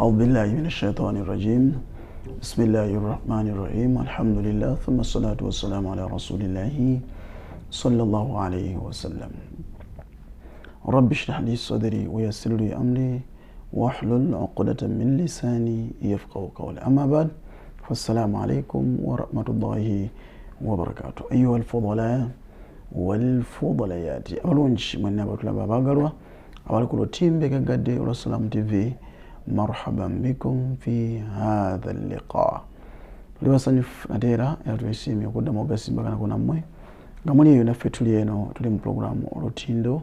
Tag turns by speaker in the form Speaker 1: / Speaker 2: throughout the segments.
Speaker 1: أعوذ بالله من الشيطان الرجيم بسم الله الرحمن الرحيم الحمد لله ثم الصلاة والسلام على رسول الله صلى الله عليه وسلم رب اشرح لي صدري ويسر لي أمري واحلل عقدة من لساني يفقهوا قولي أما بعد فالسلام عليكم ورحمة الله وبركاته أيها الفضلاء والفضليات أولونش من نبات لبابا قروة أول كل تيم بك قد رسلام تي في مرحبا بكم في هذا اللقاء liwasanyu natera yatuisimye okudda mu gasimbagana kunammwe nga muli eyo naffe tuli eno tuli mu programu olutindo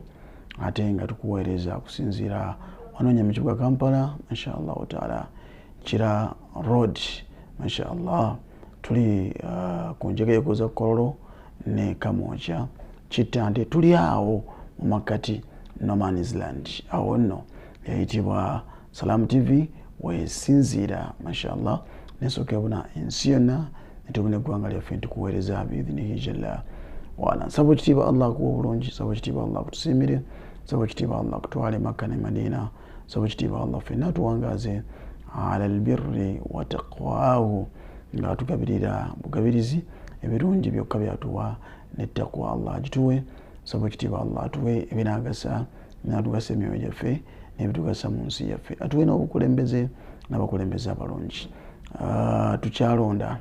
Speaker 1: ate nga tukuweereza kusinziira wanonya mu kibuga Kampala inshallah taala Kira Road inshallah tuli ku njegeko za Kololo ne Kamoja Kitande tuli awo mu makati no man's land awo nno yayitibwa Salam TV wesinzira mashallah nesoke buna ensiona netubune gwanga lyaffe tukuweereza biidhinihi jalla wala sabo kitiba Allah ku bulungi sabo kitiba Allah kutusimire sabo kitiba Allah kutwale Makka ne Madina sabo kitiba Allah fenna tuwangaze ala albirri wa taqwahu nga tukabirira bugabirizi ebirungi byokka byatuwa ne taqwa Allah jituwe sabo kitiba Allah tuwe ebinagasa natugasa emyoyo gyaffe nebitugasa mu nsi yaffe atuwe n'obukulembeze n'abakulembeze abalungi tukyalonda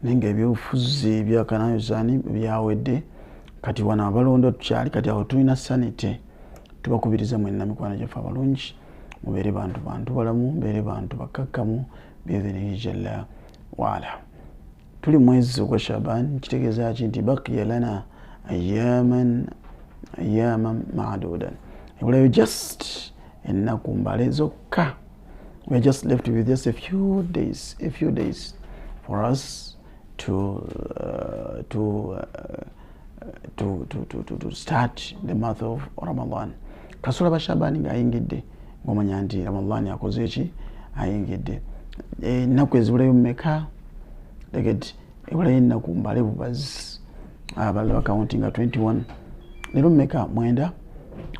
Speaker 1: nenga ebyobufuzi byakanayozani byawedde kati wana abalonda tukyali kati awo tulina sanite tubakubiriza mwenna mikwano gyaffe abalungi mubeere bantu balamu mbeere bantu bakakkamu biidhinihi jalla waala tuli mwezi gwa Shaban kitegeeza ki nti baqiya lana ayyaman ma'dudan we just ennaku mbale zokka we are just left with just a few days for us to start the month of Ramadan. Kasula ba Shabani nga ayingidde ngomanya nti Ramadan yakoze ki ayingidde ennaku ezibulayo mmeka leged ebulayo ennaku mbale bubazi abala counting 21 lero mmeka mwenda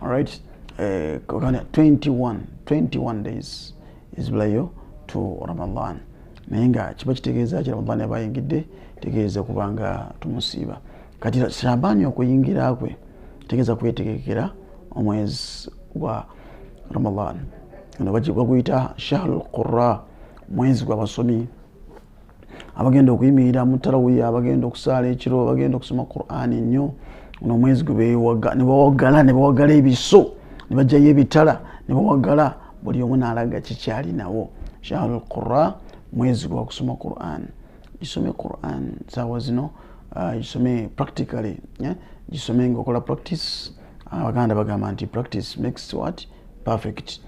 Speaker 1: alright 21 days is blayo to Ramadan nenga kiba kitegeeza ki Ramadan yabayingidde tegeeza kubanga tumusiba kati Shabani okuyingira kwe tegeeza kwetegekera omwezi wa Ramadan ono baguyita shahrul qurra mwezi gwa basomi abagenda okuyimirira mu tarawih abagenda okusala ekiro abagenda okusoma Qur'ani nnyo ono mwezi gwe bawagala ebiso ne bajjayo ebitala ne bawagala buli omu n'alaga kikyali nawo shahrul qurra mwezi gwa kusoma Qur'an gisome Qur'an sawa zino gisome practically gisome ngokola practice abaganda bagamba nti practice makes what perfect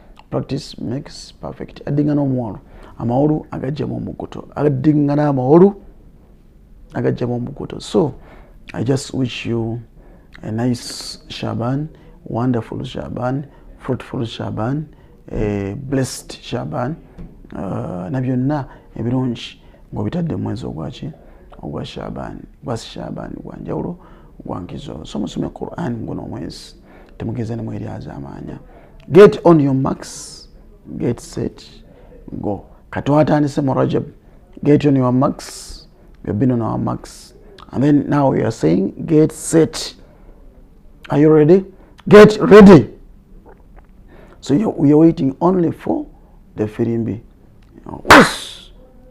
Speaker 1: adingana omwolo amawolu agajjamu omukuto adingana amawolu agajjamu omukuto so I just wish you a nice Shaban, wonderful Shaban, fruitful Shaban, a blessed Shaban. Na byonna ebirungi ng'obitadde mwezi ogwa Shaban gwa njawulo gwa nkizo so musome Qur'an guno omwezi temugeza ne mweryaza amaanya. Get on your marks, get set, go. Katwatandise mu Rajab, get on your marks. We've been on our marks and then now we are saying get set. Are you ready? Get ready. So we are waiting only for the firimbi.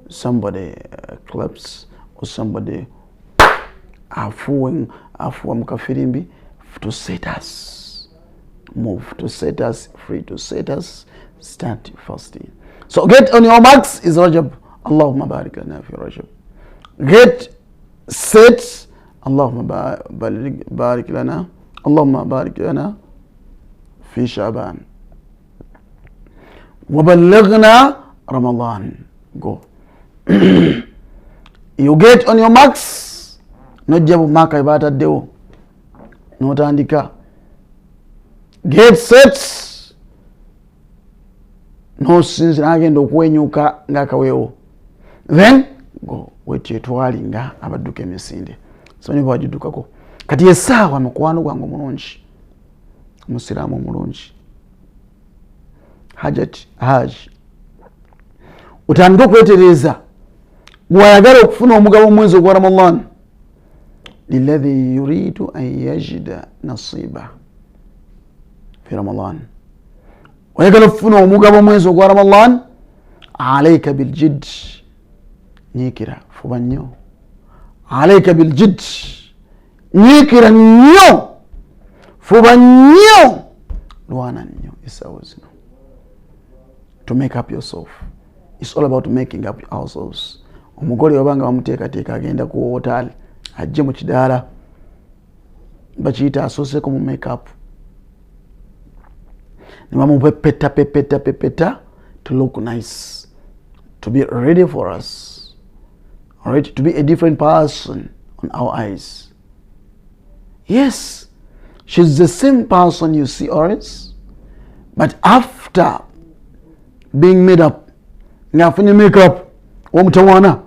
Speaker 1: Somebody claps or somebody afuwa mukafirimbi to set us move, to set us free, to set us start fasting. So get on your marks is Rajab. Allahumma barik lana fi Rajab. Get set. Allahumma barik lana. Allahumma barik lana fi Shaban. وبلغنا Ramadan. Go. You get on your marks. Nojja bumaka ibataddewo. Notandika. Get set. No since agenda okwenyuka ngakawewo. Then go. Wetwetwali nga abadduka emisinde. So nibo bajiddukako. Kati esaawa mukwano gwange omulungi. Musiraamu omulungi. Hajj otandika okwetereza gwayagala okufuna omugabo omwezi ogwa Ramadan lilladhi yuridu an yajida nasiba fi Ramadan, oyagala okufuna omugabo omwezi ogwa Ramadan, alayka biljid, nyikira fuba nnyo, alayka biljid, nyikira nnyo, fuba nnyo, lwana nnyo essaawa zino to make up yourself. It's all about making up ourselves. Omugole wabanga bamuteekateeka agenda ku hotel ajje mu kidaala bakiyita asooseko mu make up ne bamupepeta to look nice, to be ready for us, alright, to be a different person on our eyes. Yes, she's the same person you see always, but after being made up, ngafunye make up omutawana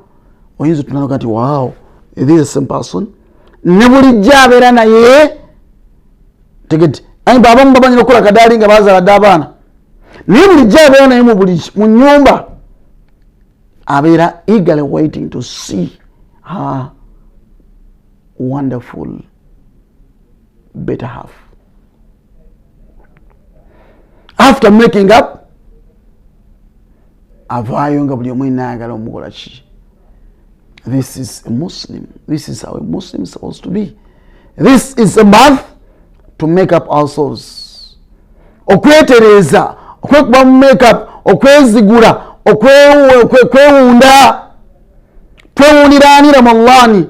Speaker 1: oyinza tunaloka ati wow, this is the same person. Ne bulijjo abeera naye tegeti ayi baba mbaba nyina okukola kadaali nga bazaladde abaana, naye bulijjo abeera naye mu nyumba abeera eagerly waiting to see her wonderful better half. After making up, avaayo nga buli omu inaayagala omukola ki. This is a Muslim. This is how a Muslim is supposed to be. This is a month to make up ourselves. Okwetereza, okwekuba mu make up, okwezigula, okwewunda, twewuniraani Ramadani,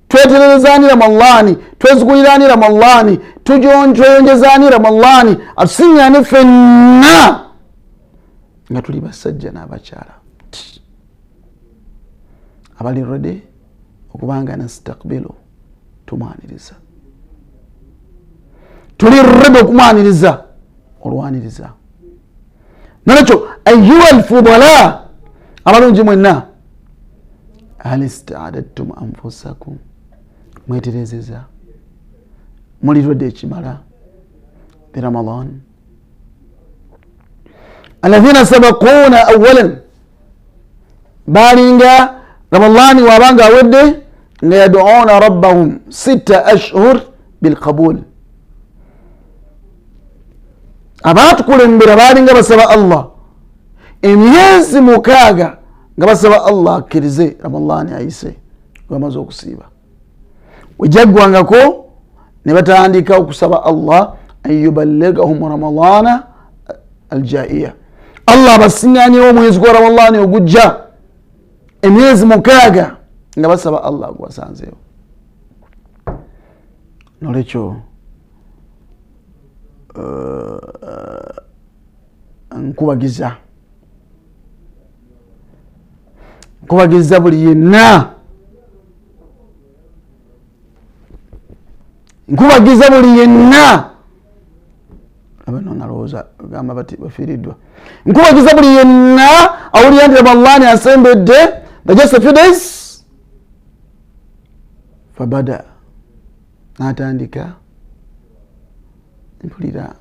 Speaker 1: twetererezaani Ramadani, tweziguliraani Ramadani, tujonjezaani Ramadani, atusiŋŋaane ffenna nga tuli basajja n'abakyala abali ready okubanga nastakbilu tumwaniriza, tuli ready okumwaniriza olwaniriza. Nolwekyo ayyuha alfudala, abalungi mwenna, hal ista'adadtum anfusakum, mweterezeza, muli ready ekimala bi Ramadan. Alladhina sabaquna awwalan, balinga Ramadani wabanga awedde nga yaduuna rabbahum 6 ashhur bilqabul, abatukulembera balinga basaba Allah emyezi 6 nga basaba Allah akkirize Ramadani ayise bamaze okusiiba. Wejaggwangako ne batandika okusaba Allah an yuballighahum Ramadana aljaiya, Allah basiŋŋaanyewo omwezi gwa Ramadani ogujja, emyezi 6 nga basaba Allah gwasanzeewo. Nolwekyo nkubagiza buli yenna, nkubagiza buli yenna, abano nalowooza gamba bati bafiiriddwa, nkubagiza buli yenna awulira nti Ramadani asembedde, just a few days, fabada n'atandika mpulira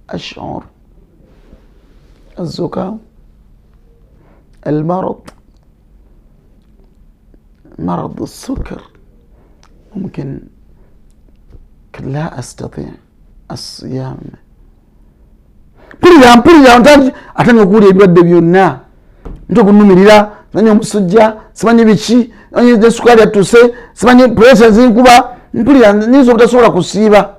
Speaker 1: ash'ur الزكام المرض مرض السكر ممكن لا أستطيع الصيام mpulira atanga okuwulira ebirwadde byonna, nti okunumirira, simanyi omusujja, simanyi biki, simanyi sukaali yatuse, simanyi pressure zinkuba, mpulira nyinza obutasobola kusiiba.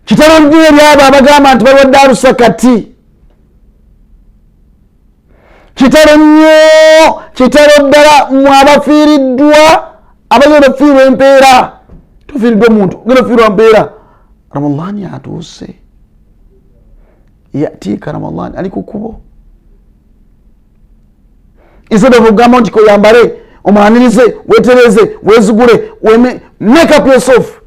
Speaker 1: Kitalo nnyo eri abo abagamba nti balwadde alusakati, kitalo nnyo, kitalo ddala mu abafiiriddwa, abagenda okufiirwa empeera. Tofiiriddwa omuntu, ogenda okufiirwa mpeera. Ramadani atuuse, yatiika Ramadani ali ku kkubo. Instead of okugamba nti koyambale, omwanirize, wetereze, wezigule, make up yourself,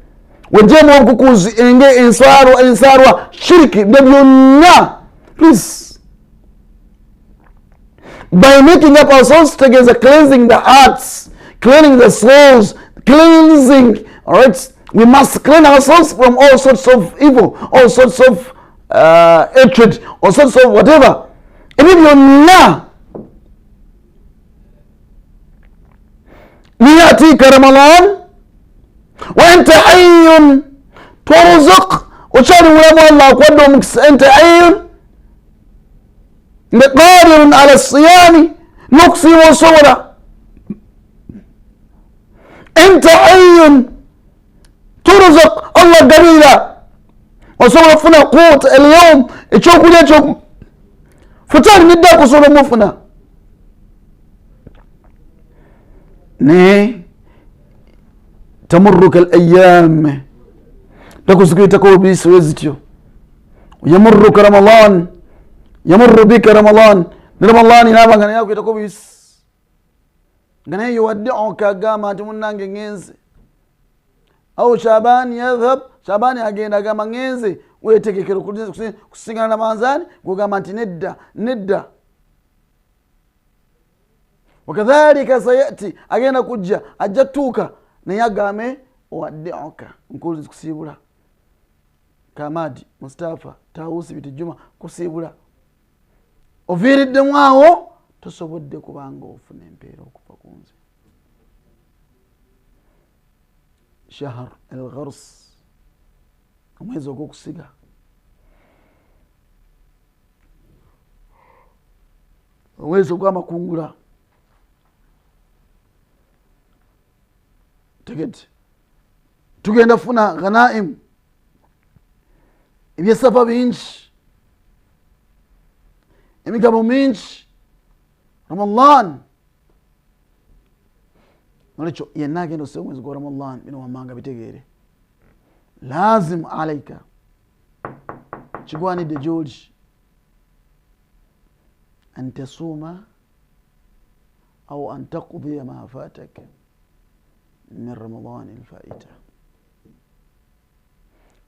Speaker 1: wejjeemu obukukuzi, enge, ensarwa, shiriki, bye byonna. Please, by making up ourselves together, cleansing the hearts, cleansing the souls, cleansing, all right, we must clean ourselves from all sorts of evil, all sorts of hatred, all sorts of whatever. Ebyo byonna liyatika Ramadan wa anta hayyun turzuq, okyali mulamu Allah akuwadde omukisa, anta hayyun nga qadirun ala siyami, n'okusiiba osobola. Anta hayyun turzuq, Allah gabira osobola okufuna quut alyawm, ekyokulya ekyo futali nidde akusobola omufuna. Ne tamurruka al ayyam, takuzikuyitako obuyisi wezityo. Yamurruka Ramadan, yamurru bika Ramadan, ne Ramadan naaba nga naye akuyitako obuyisi, nga naye yowadde okagamba nti munnange ngenze. Awo Shaban yadhhab, Shaban agenda agamba ngenze, wetegekera kusingana na Ramadhan, gogamba nti nedda. Wakadhalika sayati, agenda kujja, ajja tuuka naye agambe owadde oka nkulu kusiibula. Kamadi, Mustafa, Tawusi, Biti Juma kusiibula. Oviiriddemu awo tosobodde kubanga ofuna empeera okuva ku nze. Shahr al-Ghars, omwezi ogw'okusiga. Omwezi ogw'amakungula. Tegedde tugenda funa ghanaim, ebyesafa bingi, emigabo mingi. Ramadan nolekyo yenna agenda osoma omwezi gwa Ramadan, bino wammanga bitegeere, lazim alaika, kigwanidde gyoli, an tasuuma au an taqdiya ma fatak min Ramadan alfaita.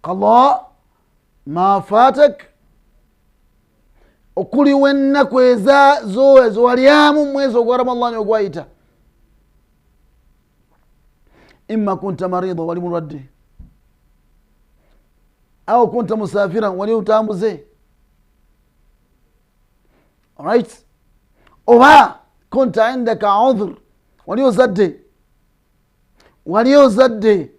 Speaker 1: Qada ma fatak, okuliwa ennaku ezowalyamu mwezi ogwa Ramadan ogwayita. Imma kunta marida, wali mulwadde, au kunta musafira, wali utambuze, alright, oba kunta indaka udhr, wali ozadde,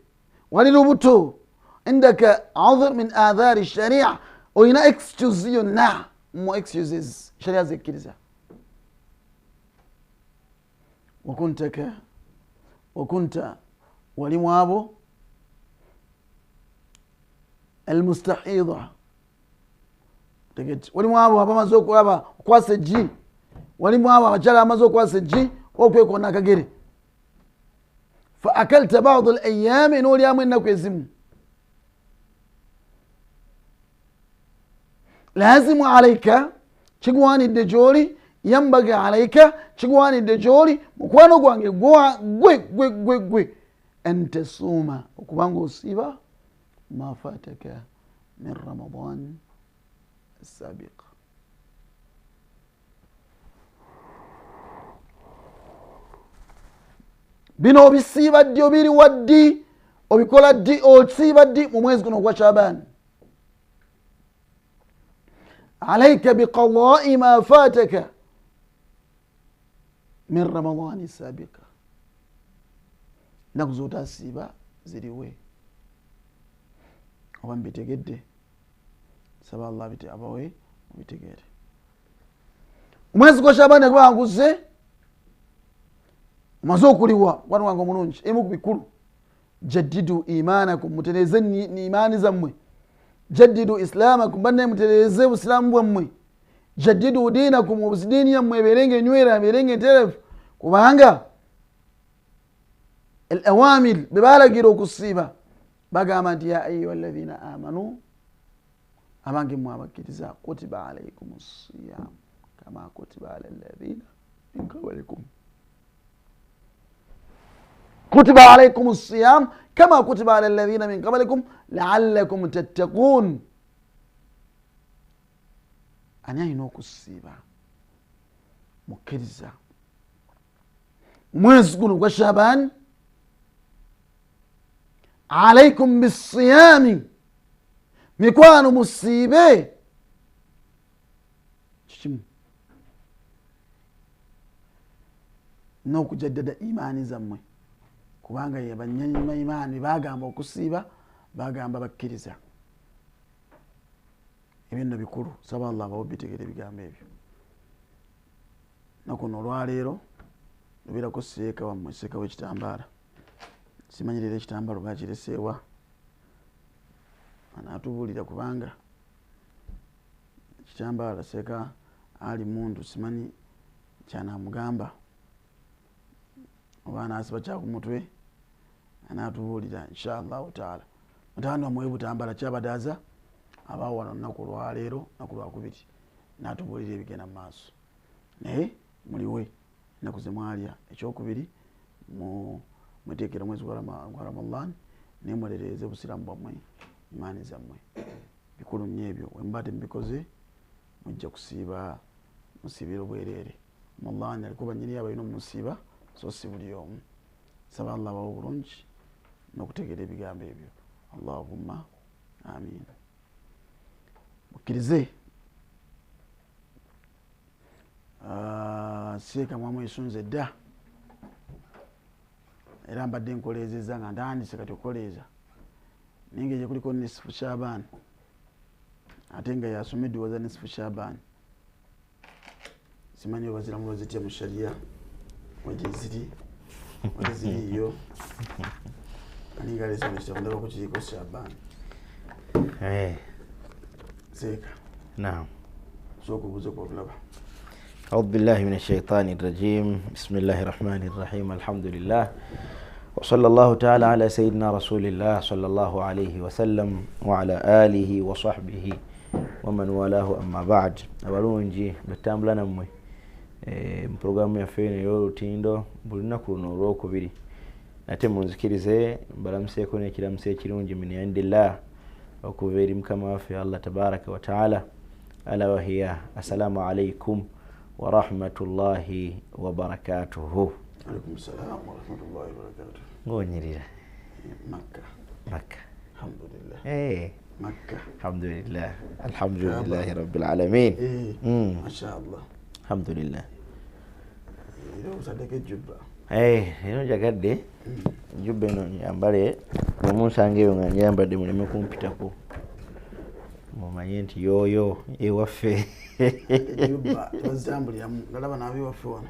Speaker 1: wali lubuto, indaka udhr min adhari sharia, oyina excuse yonna mu excuses sharia zekkiriza. wakunta wali mwabo almustahidha, tegeti wali mwabo abamaze okwasa ejji, wali mwabo abakyala abamaze okwasa ejji okwekona akagere. Fa akalta ba'd al-ayyam, n'olyamu ennaku ezimu. Lazimu alayka, kigwanidde gyoli, yambaga alayka, kigwanidde gyoli, mukwano gwange gwe an tasuuma, okubanga osiiba ma fataka min Ramadan as-sabiq. Bino obisiiba ddi, obiriwa ddi, obikola ddi, osiiba ddi mu mwezi guno gwa Shaban. Alayka biqada'i ma fataka min Ramadan as-sabiqa, ennaku z'otasiiba ziriwe. Oba mbitegedde? Saba Allah abawe mubitegeere. Omwezi gwa Shaban gwanguze, omaze okuliwa wano wange omulungi, emu ku bikulu, jaddidu imanakum, mutereze imaani zammwe. Jaddidu islamakum, banne mutereze busilamu bwammwe. Jaddidu dinakum, obusidiini yammwe ebeerenga enywera, ebeerenga enterefu, kubanga al awamil bebalagira okusiiba bagamba nti ya ayyuha alladhina amanu, abange mmwe abakkiriza, kutiba alaykum siyam kama kutiba ala alladhina min qablikum. Kutiba alaykum siyam kama kutiba ala alladhina min qablikum la'allakum tattaqun. Ani alina okusiiba mukkiriza mwezi guno gwa Shaban, alaykum bisiyami, mikwano musiibe. Kikimu n'okujaddada imaani zammwe kubanga ye banyanyima imaani bagamba okusiiba bagamba bakkiriza ebinno bikulu saba Allah bawo bitegere ebigambo ebyo nakuno olwaleero lubirako seeka wammwe seeka w'ekitambaala simanyirira ekitambaala bakireseewa anaatubuulira kubanga ekitambaala seeka ali mundu simanyi kyanamugamba oba anaasiba kyakumutwe anaatubuulira inshallahu taala mutanda omwe butambala kyabadaaza abawo wano nnaku olwaleero naku lwakubiri naatubuulira ebigenda mu maaso naye muliwe ennaku ze mwalya ekyokubiri mweteekera omwezi gwa Ramadan naye mwerereeze busiramu bwammwe imaani zammwe bikulu nnyo ebyo wemba temubikoze mujja kusiiba musiibira obwereere Ramadan aliko banyini abalina omusiiba so si buli omu saba Allah bawo bulungi n'okutegeera ebigambo ebyo Allahumma amin mukkirize seeka mwamu esunze dda era mbadde nkoleezezza nga ntandise kati okukoleeza naye nga kuliko nisifu Shaban ate nga yasomeddwaza nisifu Shaban simanyi oba ziramulo zitya mu sharia wegeziri wegeziriyo aningalesa nekitafundako ku kiriko Shaban seeka
Speaker 2: naam
Speaker 1: sooka obuuze kwobulaba
Speaker 2: أعوذ بالله من الشيطان الرجيم بسم الله الرحمن الرحيم الحمد لله وصلى الله تعالى على سيدنا رسول الله صلى الله عليه وسلم وعلى آله وصحبه ومن والاه أما بعد abalungi betambula nammwe mu programu yaffe ey'olutindo buli lunaku luno olwokubiri ate munzikirize mbalamuseeko n'ekiramuso ekirungi min indillah okuva eri mukama waffe Allah tabaraka wa taala ala wahiya assalamu alaikum ورحمة الله وبركاته.
Speaker 1: عليكم السلام ورحمة الله وبركاته.
Speaker 2: غونيريا.
Speaker 1: مكة.
Speaker 2: مكة.
Speaker 1: الحمد لله.
Speaker 2: إيه.
Speaker 1: مكة.
Speaker 2: الحمد لله. الحمد لله رب العالمين.
Speaker 1: إيه. ما شاء الله.
Speaker 2: الحمد لله.
Speaker 1: لو صدق الجبة.
Speaker 2: إيه. هنا جاكدي. جبة نيامبالي. وموسانجي ونيامبالي منيمكم بيتاكو. mumanye nti yoyo ewaffe
Speaker 1: juba tuzambulira ndalaba nabi waffe wano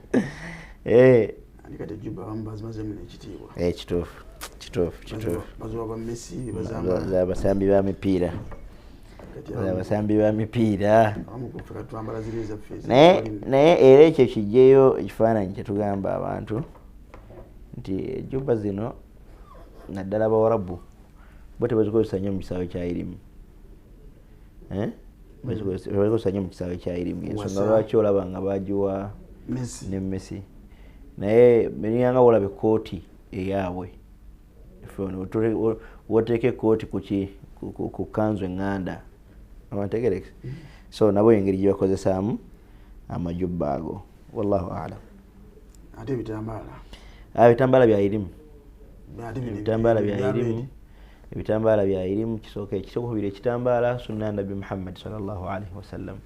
Speaker 1: andikate juba bambazimaze mu ekitiibwa
Speaker 2: kituufu
Speaker 1: bazuba ba Messi
Speaker 2: bazamba abasambi ba mipiira abasambi ba mipiira
Speaker 1: amukufika twambala ziriza face
Speaker 2: naye era ekyo kijjeyo ekifaananyi kyetugamba abantu nti juba zino naddala bawarabu bo tebazikozesa nnyo mu kisaawe kya irimu bazikozesa mu kisaawe kya irimu ensonga lwaki olaba nga bagiwa ne Messi naye beniyanga olaba ekooti eyaabwe woteeka ekooti ku kanzu eŋŋanda amategereke so nabo engeri gye bakozesaamu amajubba ago wallahu alam
Speaker 1: ate
Speaker 2: ebitambaala bya irimu ebitambaala bya irimu kisooka ekisookubira ekitambaala sunna nabi Muhammad sallallahu alaihi wasallam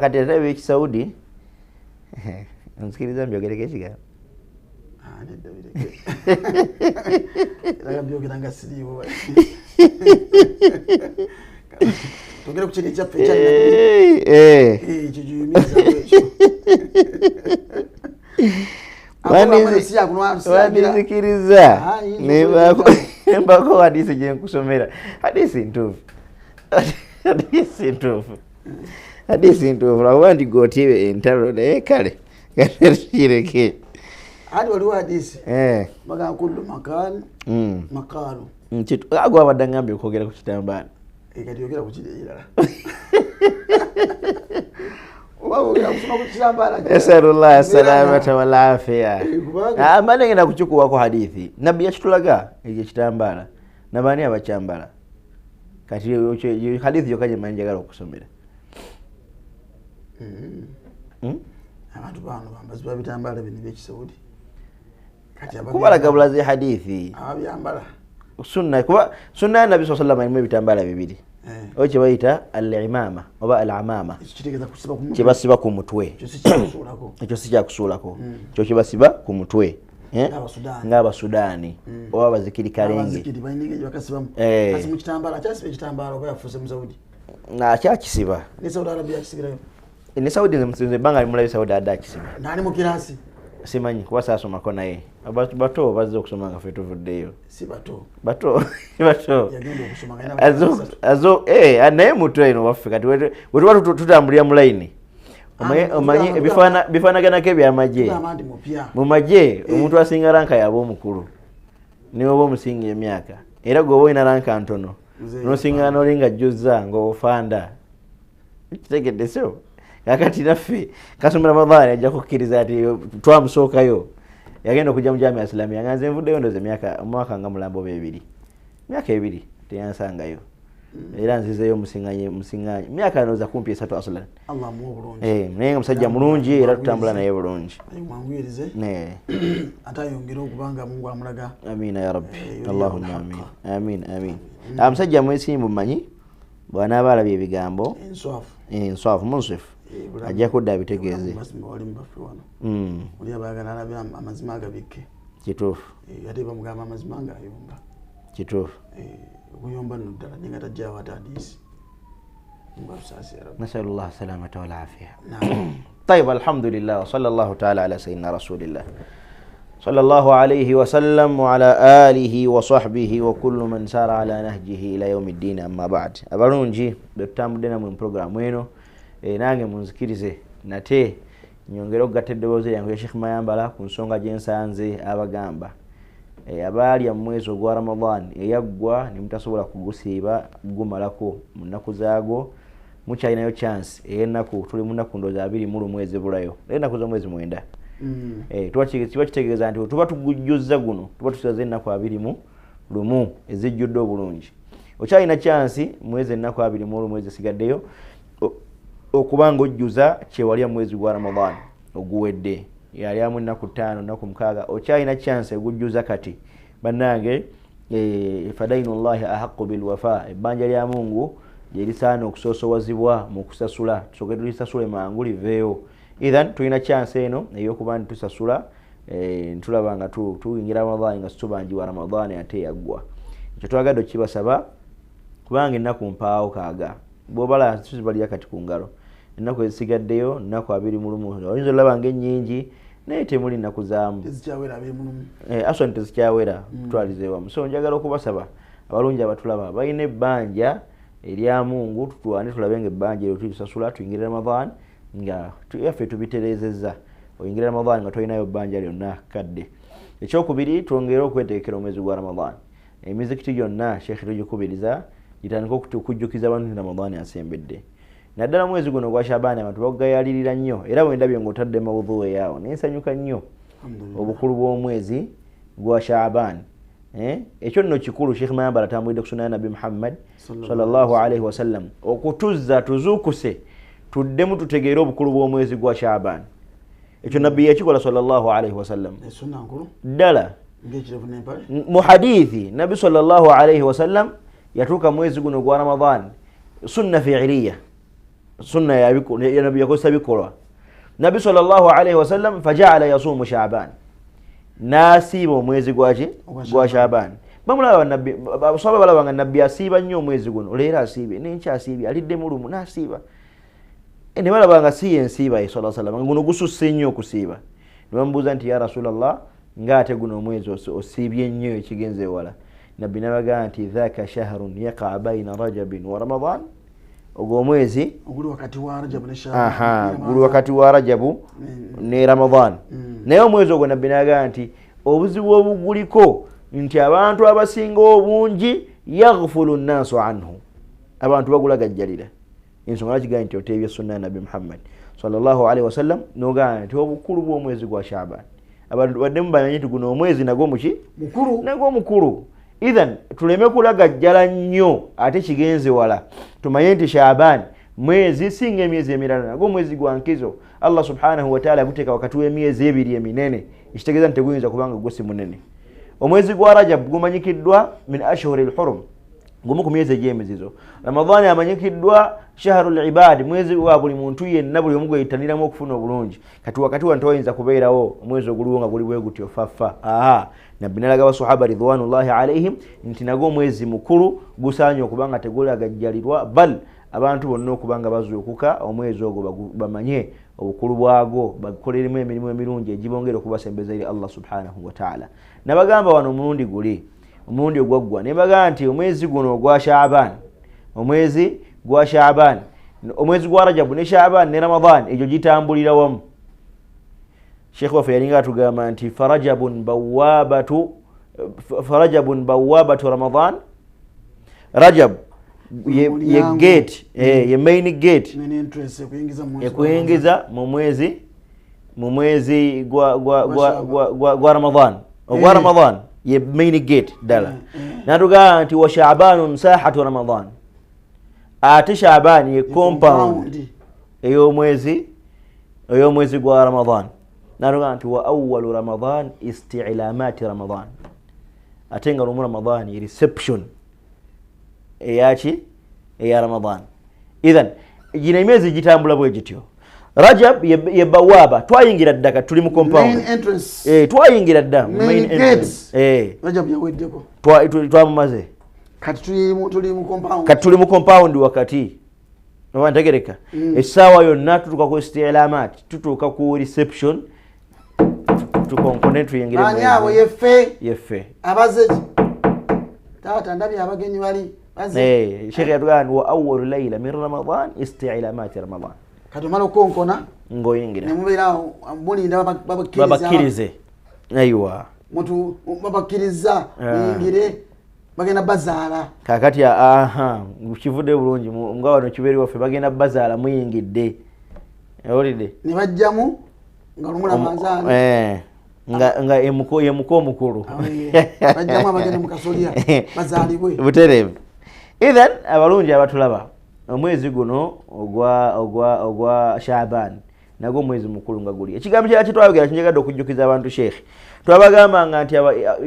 Speaker 2: kati ate ebyekisaudi nzikiriza mbyogereko ekigambo
Speaker 1: tugere ku kiri kyaffe
Speaker 2: wandizikiriza nembako hadisi gyenkusomera hadisi ntuufu lwakuba nti gootibe entalo naye kale kireke
Speaker 1: hadi waliwo hadisi bagamba kullu makalu
Speaker 2: agwa abadde ngambye okwogera ku kitambaala
Speaker 1: kati yogera ku kiri ekirala
Speaker 2: nasalullah salamata walafiya amane ngenda kukikuwako hadithi nabbi yakitulaga ekyo ekitambaala nabaani abakyambala kati hadithi yokka gyemanyi njagala okusomera
Speaker 1: abantu bano bambaziba bitambaala bino ebyekisaudi
Speaker 2: kubalaga bulazi hadithi
Speaker 1: ababyambala
Speaker 2: sunna kuba sunna nabi sallallahu alaihi wasallam bitambala bibiri oche bayita al-imama oba al-amama kibasiba ku mutwe ekyo si kya kusuulako kyo kibasiba ku mutwe ngaba Sudani oba bazikiri kalenge
Speaker 1: mu kitambala kyasiba ekitambala oba yafuuse mu Saudi
Speaker 2: na kyakisiba
Speaker 1: ni Saudi Arabia kisibirayo
Speaker 2: ni Saudi nze banga limulayo Saudi adakisiba
Speaker 1: nani mu kirasi
Speaker 2: simanyi kuba saasomako naye bato bazze okusoma nga ffe tuvuddeyo
Speaker 1: si bato yagenda
Speaker 2: okusoma naye muto eno waffe kati wetuba tutambulira mu layini omanyi bifaanaganako ebyamagye mu magye omuntu asinga ranka yaba omukulu niwe oba omusinga emyaka era gwe oba olina ranka ntono nosinga nolinga jjuzza ng'ofanda kitegedde so kakati naffe kasumira Ramadhani ajja kukkiriza ati twamusookayo yagenda okujja mu Jamia Islamia nga nze nvuddeyo ndoze omwaka nga mulambo bebiri myaka ebiri teyansangayo era nzizeyo musinganyi myaka noza kumpi 3 aslan
Speaker 1: Allah mu bulungi
Speaker 2: naye nga musajja mulungi era tutambula naye bulungi
Speaker 1: mwanguyirize atayongera okubanga Mungu amulaga
Speaker 2: amina ya rabbi Allahumma amin musajja mwesimbu manyi bw'anaaba alabye ebigambo enswafu munsifu ajja kudda abitegeeze oli abaagala alabe amazima agabikke kituufu
Speaker 1: ate bamugamba amazima ng'ayomba
Speaker 2: kituufu
Speaker 1: okuyomba nno ddala naye nga tajjaawo ate hadiisi
Speaker 2: nasalullah salamata walafiya طيب الحمد لله وصلى الله تعالى على سيدنا رسول الله صلى الله عليه وسلم وعلى آله وصحبه وكل من سار على نهجه إلى يوم الدين أما بعد abalungi betutambudde mu programu eno nange munzikirize nate nyongera okugatta eddoboozi lyange Sheikh Mayambala ku nsonga gye nsanze abagamba abalya mu mwezi ogwa Ramadan eyaggwa ne mutasobola kugusiiba gumalako mu nnaku zaago mukyalinayo chance ey'ennaku tuli mu nnaku ndoozi 2 mu mwezi bulayo ennaku z'omwezi 9 kiba kitegeeza nti tuba tugujjuzza guno tuba tusaze ennaku 2 mu lumu ezijjudde obulungi okyalina chance mwezi ennaku 2 mu mwezi sigaddeyo okubanga ojjuza kyewalya mwezi gwa Ramadan oguwedde yalyamu ennaku 5 ennaku 6 okyalina chance egujjuza kati bannange fadainullahi ahaqqu bilwafa ebbanja lya Mungu lyerisaana okusoosowazibwa mu kusasula tusoke tulisasule mangu liveeyo ithan tulina chance eno ey'okuba ntusasula ntulaba nga tuyingira Ramadan nga situbanjiwa Ramadan ate yaggwa ekyo twagadde okibasaba kubanga ennaku mpaawo kaaga bw'obala tuzibalira kati ku ngalo ennaku ezisigaddeyo ennaku 2 mu lumu oyinza olaba ng'ennyingi naye temuli nnaku zaamu aswani tezikyawera tutwalizeewamu so njagala okubasaba abalungi abatulaba balina ebbanja erya Mungu tutwane tulabe nga ebbanja eryo tulisasula tuyingire Ramadan nga yaffe tubitereezezza oyingire Ramadan nga tolinayo bbanja lyonna kadde ekyokubiri twongere okweteekera omwezi gwa Ramadan emizikiti gyonna Sheikh tugikubiriza gitandika okujjukiza abantu Ramadan asembedde naddala mwezi guno gwa Shaabani abantu bagayalirira nnyo era bwendabye ng'otadde mawudhu yaawo nensanyuka nnyo obukulu bw'omwezi gwa Shaabani ekyo nno kikulu Sheikh Mayambala atambulidde ku sunna ya Nabi Muhammad sallallahu alaihi wasallam okutuzza tuzuukuse tuddemu tutegeere obukulu bw'omwezi gwa Shaabani ekyo nabbi yakikola sallallahu alaihi wasallam ddala mu hadithi Nabi sallallahu alaihi wasallam yatuuka mwezi guno gwa Ramadan sunna fi'liya sunna ya Nabi yakozesa bikolwa Nabi sallallahu alaihi wasallam faja'ala yasumu Sha'ban nasiba omwezi gwa Sha'ban bamulaba nabbi basaba balaba nga nabbi asiba nnyo omwezi guno leero asibe n'enkya asibe alidde mu lumu n'asiba ne balaba nga si yensiba sallallahu alaihi wasallam guno gususse nnyo okusiiba ne bamubuuza nti ya Rasulallah ng'ate guno omwezi osibye nnyo ekigenze ewala nabbi nabagaa nti dhaka shahrun yaqa baina rajabin wa ramadan ogwo omwezi
Speaker 1: guli wakati wa Rajabu ne Shaaban
Speaker 2: guli wakati wa Rajabu ne Ramadan naye omwezi ogwo nabbi nabagaa nti obuzibu obuguliko nti abantu abasinga obungi yaghfulu nnaasu anhu abantu bagulagajjalira ensonga lwaki gaa nti oteebye sunna ya Nabi Muhammad sallallahu alaihi wasallam nogaa nti obukulu bw'omwezi gwa Shaaban abantu baddemu bamanyi nti guno omwezi nagwo muki nagwo mukulu ithan tuleme kulagajjala nnyo ate kigenze wala tumanye nti Shaaban mwezi singa emyezi emirala nagwo mwezi gwa nkizo Allah subhanahu wa ta'ala yaguteeka wakati w'emyezi 2 eminene ekitegeeza nti teguyinza kubanga gwo si munene omwezi gwa Rajab gumanyikiddwa min ashhuril hurum gumu ku myezi egy'emizizo. Ramadhani amanyikiddwa shahrul ibad, mwezi wa buli muntu yenna buli omu gweyitaniramu okufuna obulungi. Kati wakati wa ntoyinza kubeerawo omwezi oguliwo nga guli bwe gutyo fafa. Nabbi nalaga basahaba ridwanullahi alaihim nti nagwo omwezi mukulu gusaanye okuba nga tegulagajjalirwa, bal abantu bonna okuba nga bazuukuka omwezi ogwo bamanye obukulu bwagwo, bakoleremu emirimu emirungi egibongera okubasembeza eri Allah subhanahu wa ta'ala. Nabagamba wano omulundi ogwaggwa ne bagamba nti omwezi guno ogwa Shaaban, omwezi gwa Shaaban, omwezi gwa Rajab ne Shaaban ne Ramadan egyo gitambulira wamu. Sheikh waffe yalinga atugamba nti farajabun bawabatu Ramadan, Rajab ye gate, ye main gate ekuyingiza mu mwezi gwa Ramadan. Ogwa Ramadan ye main gate dala. Natugamba nti wa Shaabanun sahatu Ramadan, ate Shaaban ye compound ey'omwezi gwa Ramadan. Natugamba nti wa awwalu Ramadan isti'lamati Ramadan, ate nga lumu Ramadan ye reception eya Ramadan. Idhan gino emyezi gitambula bwe gityo. Rajab ye bawaba, twayingira ddaka tuli mu compound,
Speaker 1: main entrance,
Speaker 2: twayingira dda main entrance.
Speaker 1: Rajab yaweddeko
Speaker 2: twamumaze,
Speaker 1: kati tuli mu
Speaker 2: compound wakati wantegereka. Essaawa yonna tutuuka ku isti'lamat, tutuuka ku reception, tukonkone tuyingire
Speaker 1: mu abo yeffe abaze tata ndabye abagenyi bali baze.
Speaker 2: Sheikh yatugamba wa awwalu layla min Ramadan isti'lamat Ramadan,
Speaker 1: kati mala konkona
Speaker 2: ngoyingira
Speaker 1: nemubera mulinda
Speaker 2: babakirize. Aiwa
Speaker 1: mutu babakiriza yingire bagenda bazaala
Speaker 2: kakati kivudde bulungi nga wano kiberi waffe bagenda bazaala muyingidde olide
Speaker 1: ne bajjamu nga lumula mazaala
Speaker 2: nga ye muko omukulu
Speaker 1: bajjamu abagenda mu kasolya bazaalibwe
Speaker 2: butereevu. Idhan abalungi abatulaba, omwezi guno ogwa Shaaban nagwo omwezi mukulu nga guli. Ekigambo kyaki twayogera kinjagadde okujjukiza abantu Sheikh, twabagambanga nti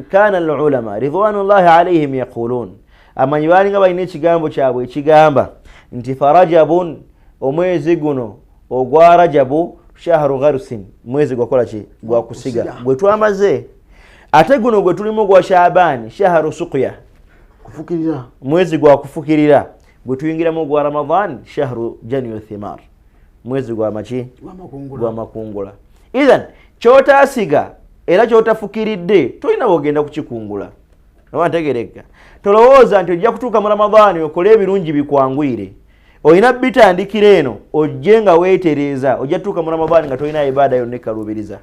Speaker 2: kana al-ulama ridwanullahi alaihim yaqulun, amanyi balinga balina ekigambo kyabwe ekigamba nti farajabun, omwezi guno ogwa Rajabu shahru gharsin, mwezi gwakola ki gwa kusiga gwe twamaze. Ate guno gwe tulimu gwa Shaaban shahru suqya,
Speaker 1: kufukirira,
Speaker 2: mwezi gwa kufukirira. Gwe tuyingiramu gwa Ramadan shahru janyu thimar, mwezi gwa machi gwa makungula. Idhan kyotasiga era kyotafukiridde tolina wogenda kukikungula. Wantegereka, tolowooza nti ojja kutuuka mu Ramadan okole ebirungi bikwangwire, olina bitandikira eno ojje nga weetereeza, ojja tuuka mu Ramadan nga tolina ibada yonna ekalubiriza.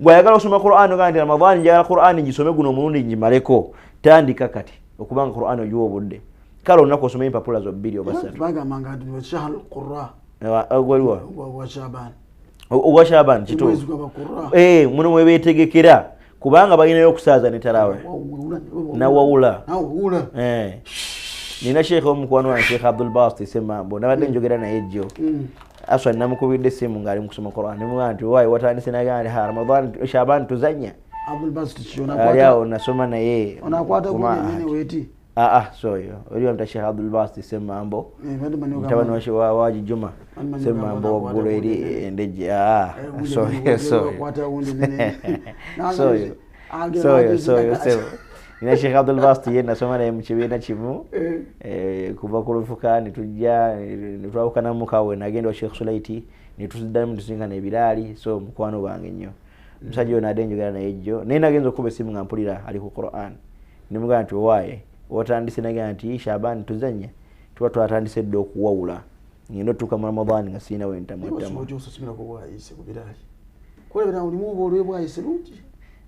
Speaker 2: Gwayagala osoma Qur'an ogamba nti Ramadan njagala Qur'an ngisome guno omulundi ngimaleko, tandika kati okubanga Qur'an ogiwa obudde. Kale olunaku osoma empapula zo 2 oba 3.
Speaker 1: Bagamba nti shahrul qurra
Speaker 2: gwaliwa
Speaker 1: wa Shaaban,
Speaker 2: ogwa Shaaban kituufu. Muno mwe beetegekera kubanga balinayo okusaaza ne tarawe nawawula. Nina Sheikh omukwano wa Sheikh Abdul Basit Semambo nabadde njogera naye jjo, aswa namukubidde simu ng'ali mu kusoma Qur'an, nemugamba nti wayi watandise nagamba nti Ramadan Shaaban tuzanya. Abdul Basit kyona nasoma naye
Speaker 1: onakwata kunene weti
Speaker 2: soyo oli wamta Sheikh Abdul Basit Semambo mtabani wa Juma Semambo waggulu eri endeje soyo nina Sheikh Abdul Basit ye nasoma naye mu kibiina kimu kuva ku lufuka netujja netwawukana mukawe nagenda wa Sheikh Sulaiti netuziddamu tusingana ebiraali. So mukwano bange nnyo musajja ono adde njogera naye jjo naye nagenza okuba essimu nga mpulira ali ku Qur'an, nemugamba nti owaaye watandise nagamba nti Shaaban tuzanya, tuba twatandise dde okuwawula ngenda otuuka mu Ramadan nga sirina wentamwetamu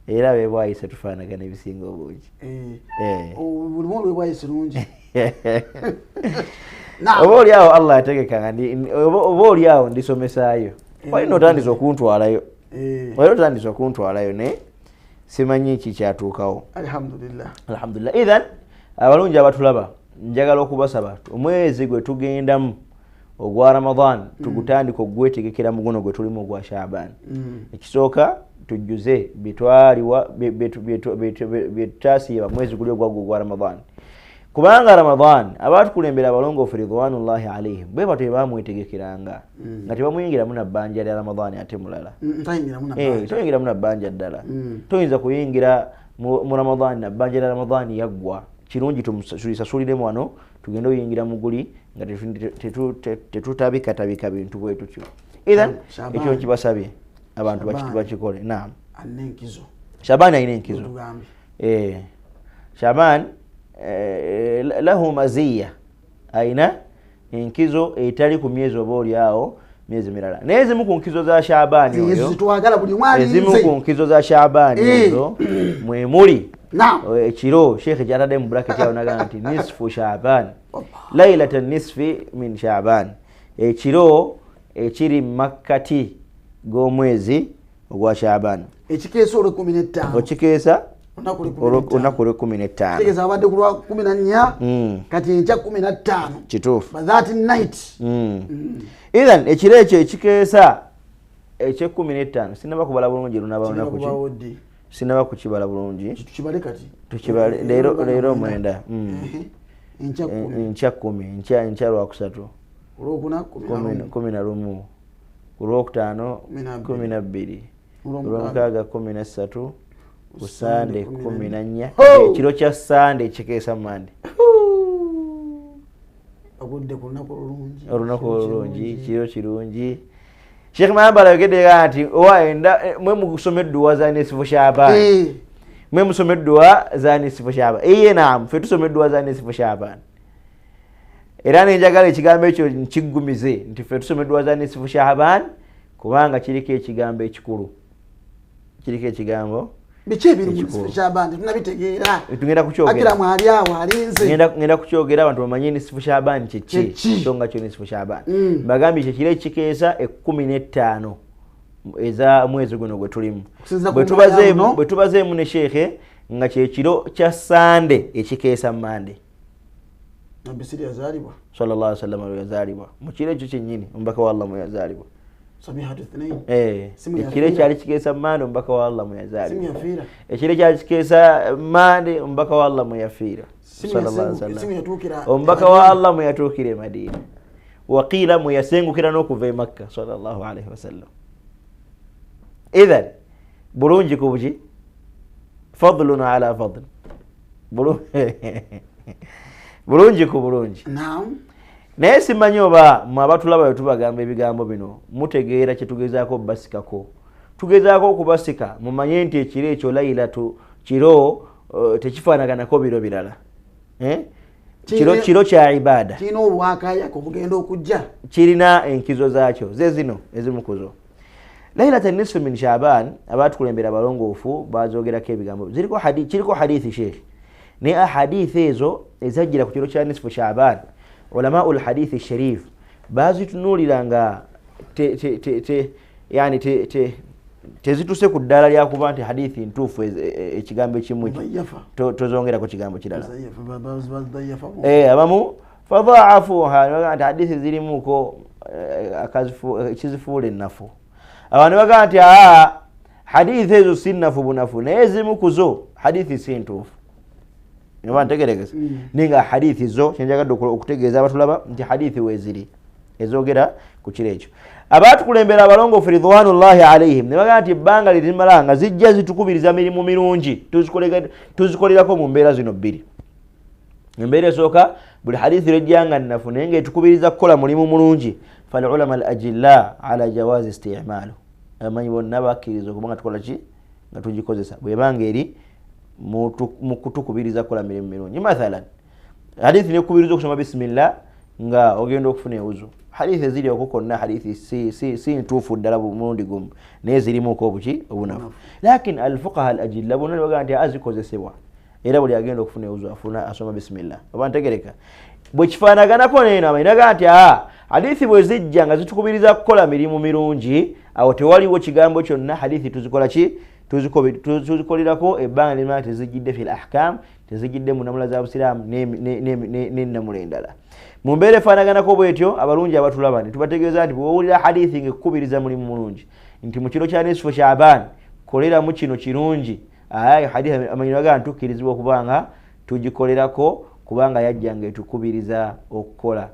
Speaker 2: era bebwayise tufaanagana ebisinga obungi. Oba oliawo Allah ategeka oba oliawo ndisomesaayo, walina otandise okuntwalayo, naye simanyi ki kyatuukawo. Alhamdulillah. Idhan abalungi abatulaba njagala okubasaba omwezi gwe tugendamu ogwa Ramadan tugutandika ogwetegekera muguno gwe tulimu ogwa Shaaban. Ekisooka tujjuze bitwaliwa betasiba mwezi guli ogwa Ramadan. Kubanga Ramadan abantu kulembera balongo ridwanullahi alaihim bwe batwe bamwetegekeranga nga tebamuyingira muna bbanja lya Ramadan ate mulala. Toyingira muna bbanja ddala. Toyinza kuyingira mu Ramadan na bbanja lya Ramadan yaggwa. Kirungi tumusasuliremu wano tugenda oyingira muguli nga tetutabika bintu bwetu kyo. Either ekyo kibasabye abantu bakikole. Naam.
Speaker 1: Anenkizo.
Speaker 2: Shaban ayina enkizo. Shaban lahu maziya aina enkizo etali ku myezi obooli awo myezi mirala. Nezimu ku nkizo za Shaban oyo. Ezimu ku nkizo za Shaban ezo mwe muli.
Speaker 1: Naam.
Speaker 2: Ekiro Sheikh Jarade mu bracket yawo naga nti nisfu Shaban. Lailatan nisfi min Shaban. Ekiro ekiri makkati g'omwezi ogwa Shaban.
Speaker 1: Ekikeesa olwo 15.
Speaker 2: Okikeesa
Speaker 1: onaku lwe
Speaker 2: 15.
Speaker 1: Kitegeeza abadde ku lwa 14 kati enkya 15.
Speaker 2: Kituufu.
Speaker 1: By that night.
Speaker 2: Either ekiro ekyo ekikeesa ekye 15 sinaba kubala bulungi lunaba lunaku ki. Sinaba kukibala bulungi.
Speaker 1: Tukibale kati.
Speaker 2: Tukibale leero mwenda. Enkya 10 enkya lwa kusatu.
Speaker 1: Olwokuna
Speaker 2: 11. Olwokutaano 12. Olwomukaaga 13. Ku Sande 14. Ekiro kya Sande ekikeesa Mande.
Speaker 1: Agudde ku lunaku olulungi.
Speaker 2: Olunaku olulungi kiro kirungi. Sheikh Mayambala yogedde ati owaenda mwe mukusoma edduwa za nisfu Shaaban. Mwe musoma edduwa za nisfu Shaaban. Naam, ffe tusoma edduwa za nisfu Shaaban. Era nenjagala ekigambo ekyo nkigumize nti ffe tusoma edduwa za nisfu Shaaban kubanga kiriko ekigambo ekikulu. Kiriko ekigambo
Speaker 1: biki ebiri mu nisfu Shaaban tunabitegeera.
Speaker 2: Tugenda kukyogera.
Speaker 1: Akira mwali awo alinze.
Speaker 2: Ngenda kukyogera abantu bamanye nisfu Shaaban kiki. Songa kyo nisfu Shaaban. Bagambye ekiro ekikeesa 15 eza mwezi guno gwe tulimu. Bwe tubazeemu ne Sheikh nga kyekiro kya Sande ekikeesa Mande.
Speaker 1: Nabisiri yazalibwa.
Speaker 2: Sallallahu alaihi wasallam yazalibwa. Mu kiro ekyo kyennyini omubaka wa Allah yazalibwa.
Speaker 1: Sabihatu ithnain.
Speaker 2: Ekiro kyali kikeesa Mande omubaka wa Allah yazalibwa. Ekiro kyali kikeesa Mande omubaka wa Allah yafiira. Sallallahu alaihi wasallam. Omubaka wa Allah yatuukira e Madina. Waqila yasengukira n'okuva e Makka sallallahu alaihi wasallam. Idhan bulungi ku buki fadlun ala fadl. Bulungi ku bulungi.
Speaker 1: Naam.
Speaker 2: Naye simanyi oba mu abatulaba bwe tubagamba ebigambo bino mutegeera kye tugezaako basikako. Tugezaako okubasika mumanye nti ekiro ekyo lailatu kiro tekifaanaganako biro birala. Kiro kya ibada.
Speaker 1: Kirina obwakayako bugenda okujja. Kirina
Speaker 2: enkizo zaakyo ze zino ezimu ku zo. Lailatan nisfu min Shaaban abatukulembera balongoofu bazoogerako ebigambo. Kiriko hadithi Sheikh. Naye hadithi ezo ezajjira ku kiro kya nisfu Shaaban ulamaul hadithi sharif bazitunuulira nga tezituse ku ddala lya kuba nti hadithi ntuufu ekigambo ekimu tozongera ku kigambo kirala. Abamu fadhaafuha nti hadithi zirimuko ekizifuula ennafu. Abantu bagamba nti hadithi ezo si nnafu bunafu naye ezimu ku zo hadithi si ntuufu. Ntegeregeza ninga hadithi zo kyenjagadde okutegeeza abatulaba nti hadithi weeziri ezogera ku kiro ekyo. Abatukulembera abalongoofu ridwanullahi alaihim ne bagamba nti ebbanga lirimala nga zijja zitukubiriza mirimu mirungi tuzikolerako mu mbeera zino bbiri. Embeera esooka buli hadithi lwejjanga nnafu naye ng'etukubiriza kukola mulimu mulungi falulama al ajilla ala jawaazi istimaalu. Abamanyi bonna bakkiriza okuba nga tukola ki nga tugikozesa bwebanga eri mu kutukubiriza kukola mirimu mirungi. Mathalan hadithi nekukubiriza okusoma bismillah nga ogenda okufuna ewuzu. Hadithi eziri okukonna hadithi si ntuufu ddala mulundi gumu naye zirimuko obuki obunafu. Lakin alfuqaha al ajilla bonna bagamba nti azikozesebwa era buli agenda okufuna ewuzu afuna asoma bismillah. Oba ntegereka bwe kifaanaganako neeno abayi nagamba nti hadithi bwe zijja nga zitukubiriza kukola mirimu mirungi awo tewaliwo kigambo kyonna hadithi tuzikola ki tuzikolerako ebbanga limala tezijjidde fil ahkam tezigidde mu namula za busiraamu n'ennamula endala. Mu mbeera efaanaganako bwetyo abalungi abatulaba ne tubategeeza nti bw'owulira hadithi ng'ekukubiriza mulimu mulungi nti mu kiro kya nisfu Shaaban koleramu kino kirungi, hadithi amanyirwa ga ntukkirizibwa okubanga tugikolerako kubanga yajja ng'etukubiriza okukola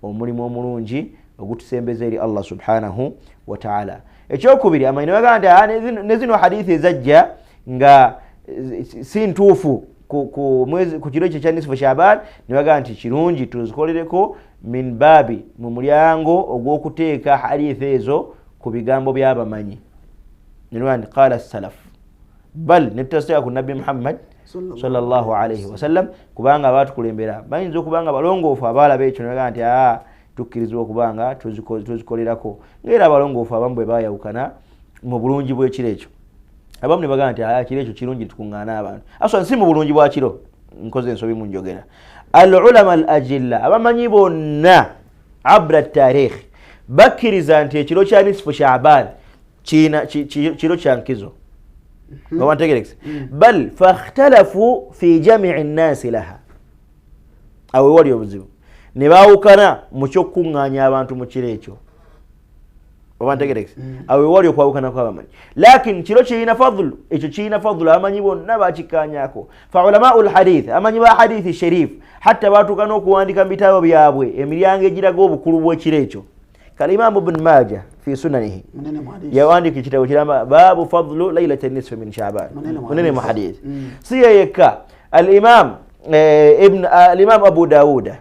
Speaker 2: omulimu omulungi ogutusembeza eri Allah subhanahu wa ta'ala. Ekyokubiri amanyirwa ga nti ne zino hadithi ezajja nga si ntuufu ku kiro ekyo kya nisfu Shaaban ne baga nti kirungi tuzikolereko min baabi mu mulyango ogw'okuteeka hadithi ezo ku bigambo by'abamanyi. Nirwani qala salaf bal netutasiteeka ku nabbi Muhammad sallallahu alayhi wa sallam kubanga abatukulembera bayinza okubanga balongoofu abalaba ekyo ne baga nti tukkirizibwa okubanga tuzikolerako ng'era abalongoofu abamu bwe bayawukana mu bulungi bw'ekiro ekyo. Abamu ne baga nti kiro ekyo kirungi tukuŋŋaana abantu aswa si mu bulungi bwa kiro nkoze ensobi mu njogera. Al ulama al ajilla abamanyi bonna abra tarikh bakkiriza nti ekiro kya nisfu Shaaban kiro kya nkizo bawantegerekse bal fakhtalafu fi jami'i nnaasi laha awo wali obuzibu ne baawukana mu kyokkuŋŋaanya abantu mu kiro ekyo bawantegerekse awo wali okwawukana kw'abamanyi lakin kiro kirina fadlu ekyo kirina fadlu abamanyi bonna bakikkaanyaako. Fa ulama'ul hadith amanyi ba hadithi sharif hatta baatuuka n'okuwandika mu bitabo byabwe emiryango egiraga obukulu bw'ekiro ekyo. Kalimamu Ibn Majah fi sunanihi yawandika ekitabo kiramba baabu fadlu laylata nisfi min Shaaban munene mu hadith. Si yekka al-imam Abu Dawud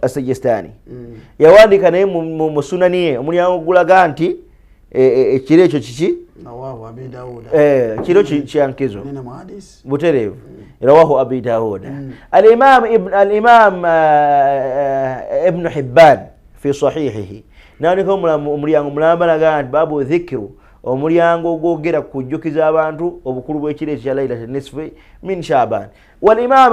Speaker 2: as-Sijistani yawandika naye mu sunani ye omulyango gulaga nti ekiro ekyo kiki kiro kyankizo butereevu rawahu Abi Dawud. al-imam Ibn Hibban fi sahihihi nandika omulyango mulamba laga nti baabu dhikru omulyango ogwogera kujjukiza abantu obukulu bw'ekiro ekyo kya laylata nisfi min Shaaban. Wal-imam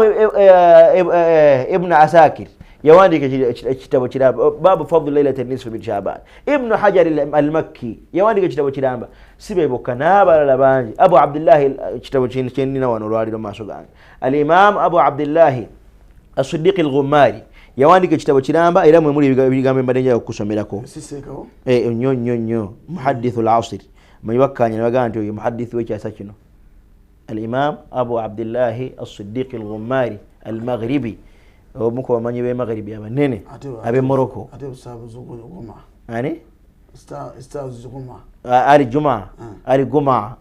Speaker 2: Ibn Asakir yawandika ekitabo kiramba baabu fadlu laylata nisfi min Shaaban. Ibn Hajar al-Makki yawandika ekitabo kiramba sibe bokka n'abalala bangi. Abu Abdullah ekitabo kyenina wano olwaliro maaso gange al-imam Abu Abdullah as-Siddiq al-Ghummari yawandika ekitabo kiramba era mwe muli ebigambo embadde njagala okusomerako nnyo muhaddithu al-asr manyi bakkaanya ne bagamba nti oyo muhaddithu w'ekyasa kino al-imam Abu Abdullah as-Siddiq al-Ghummari al-Maghribi omu ku bamanyi b'e Maghribi abanene ab'e Morocco ali Juma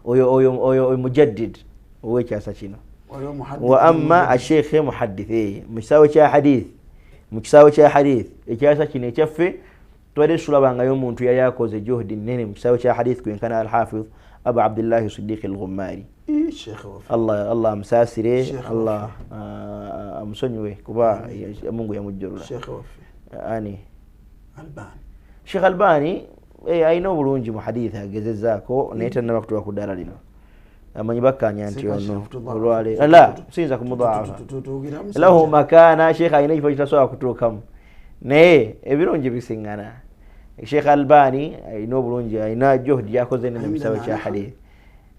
Speaker 2: oyo mujaddid ow'ekyasa kino. Wa amma ash-shaykh muhaddith mu kisaawe kya hadith ekyasa kino ekyaffe twali tulabangayo omuntu yali akoze juhudi nnene mu kisaawe kya hadith kwenkana al-Hafiz Abu Abdullah Siddiq al-Ghummari. Allah amusaasire, Allah amusonyiwe kuba Mungu yamujjulula. Sheikh Albani ayina obulungi mu hadith agezezzaako naye tannaba kutuuka ku ddaala lino. Amanyi bakkaanya nti ono olwale siyinza kumudaafa lahu makana Sheikh ayina ekifo kitasobola kutuukamu naye ebirungi bisiŋŋana. Sheikh Albani ayina obulungi ayina juhudi yakoze nene mu kisaawe kya hadith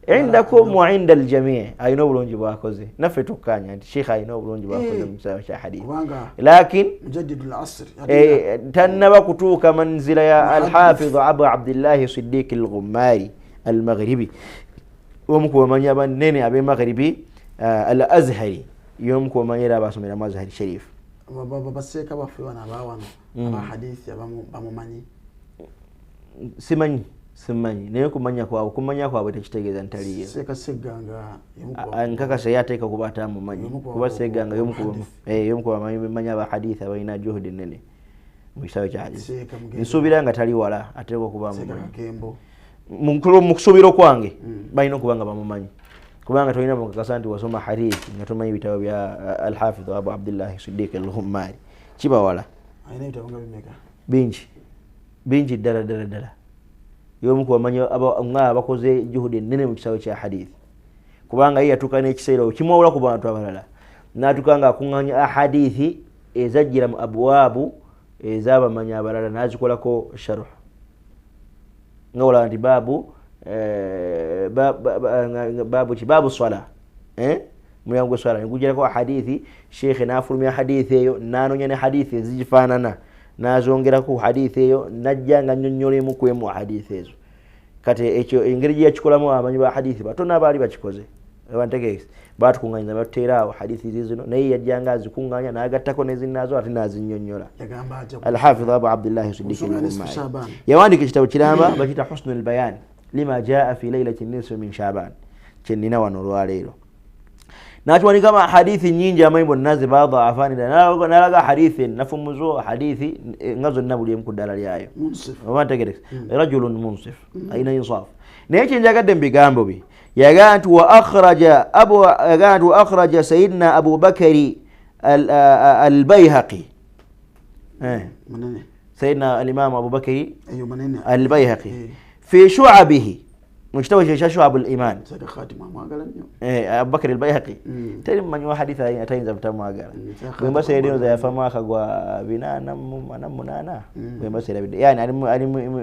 Speaker 2: indakum wa inda al-jami' ayina obulungi bwakoze naffe tukkaanya nti Sheikh ayina obulungi bwakoze mu kisaawe kya hadith lakin tannaba kutuuka manzila ya al-Hafiz Abu Abdullah Siddiq al-Ghummari al-Maghribi omu ku bamanyi abanene ab'e Maghribi al-Azhari y'omu ku bamanyi era abasomera mu Azhari Sharif.
Speaker 1: Baseeka baffe bano abaawano abahadithi bamumanyi simanyi naye kumanya kwabwe tekitegeeza ntaliyo. Seeka Segganga nkakasa yateeka kuba atamumanyi kuba Segganga y'omu ku bamanyi bemanyi abahadithi abalina juhudi ennene mu kisaawe kya hadithi. Nsuubira nga tali wala ateekwa okuba mumanyi mu kusuubira kwange balina okuba nga bamumanyi kubanga tolina mukakasa nti wasoma hadithi nga tomanyi bitabo bya al-Hafiz Abu Abdullah Siddiq al-Ghummari kibawala. Ayina ebitabo nga bimeka bingi ddala y'omu ku bamanyi abakoze juhudi ennene mu kisaawe kya hadithi kubanga ye yatuuka n'ekiseera kimwawula ku bantu abalala n'atuuka nga akuŋŋaanya ahadithi ezajjira mu abwaabu ez'abamanyi abalala n'azikolako sharuh nga olaba nti baabu swala
Speaker 2: muyango swala ngujira ko hadithi sheikh nafulumya hadithi eyo nanonya ne hadithi ezifanana nazongera ku hadithi eyo najjanga nnyonyole mu kwemu hadithi ezo kati ekyo engeri yakikolamu amanyi ba hadithi batona bali bakikoze abantegese batukunganya batera hadithi zino naye yajjanga azikunganya nagattako nezinazo ati nazinnyonnyola al-Hafiz Abu Abdullah Siddiq al-Ummari yawandika ekitabo kiramba bakita Husnul Bayan lima jaa fi laylati nisfi min Sha'ban chenina wano lwaleero nachwani kama hadithi nyingi amaimbo nazi baadha afani nalaga hadithi nafumuzo hadithi ngazo nabuli mkudala lyayo wabantegere rajulun munsif aina insaf neche njagadde mbigambo bi yagantu wa akhraja sayyidina Abu Bakari al-Bayhaqi sayyidina al-Imam Abu Bakari al-Bayhaqi fi shu'abihi مجتوى شعب الإيمان أبو بكر البيهقي ترى من يوحد حديث أتين زبطة ما قال وين بس يدينه زي فما خجوا بنا أنا منانا وين بس يدي يعني أنا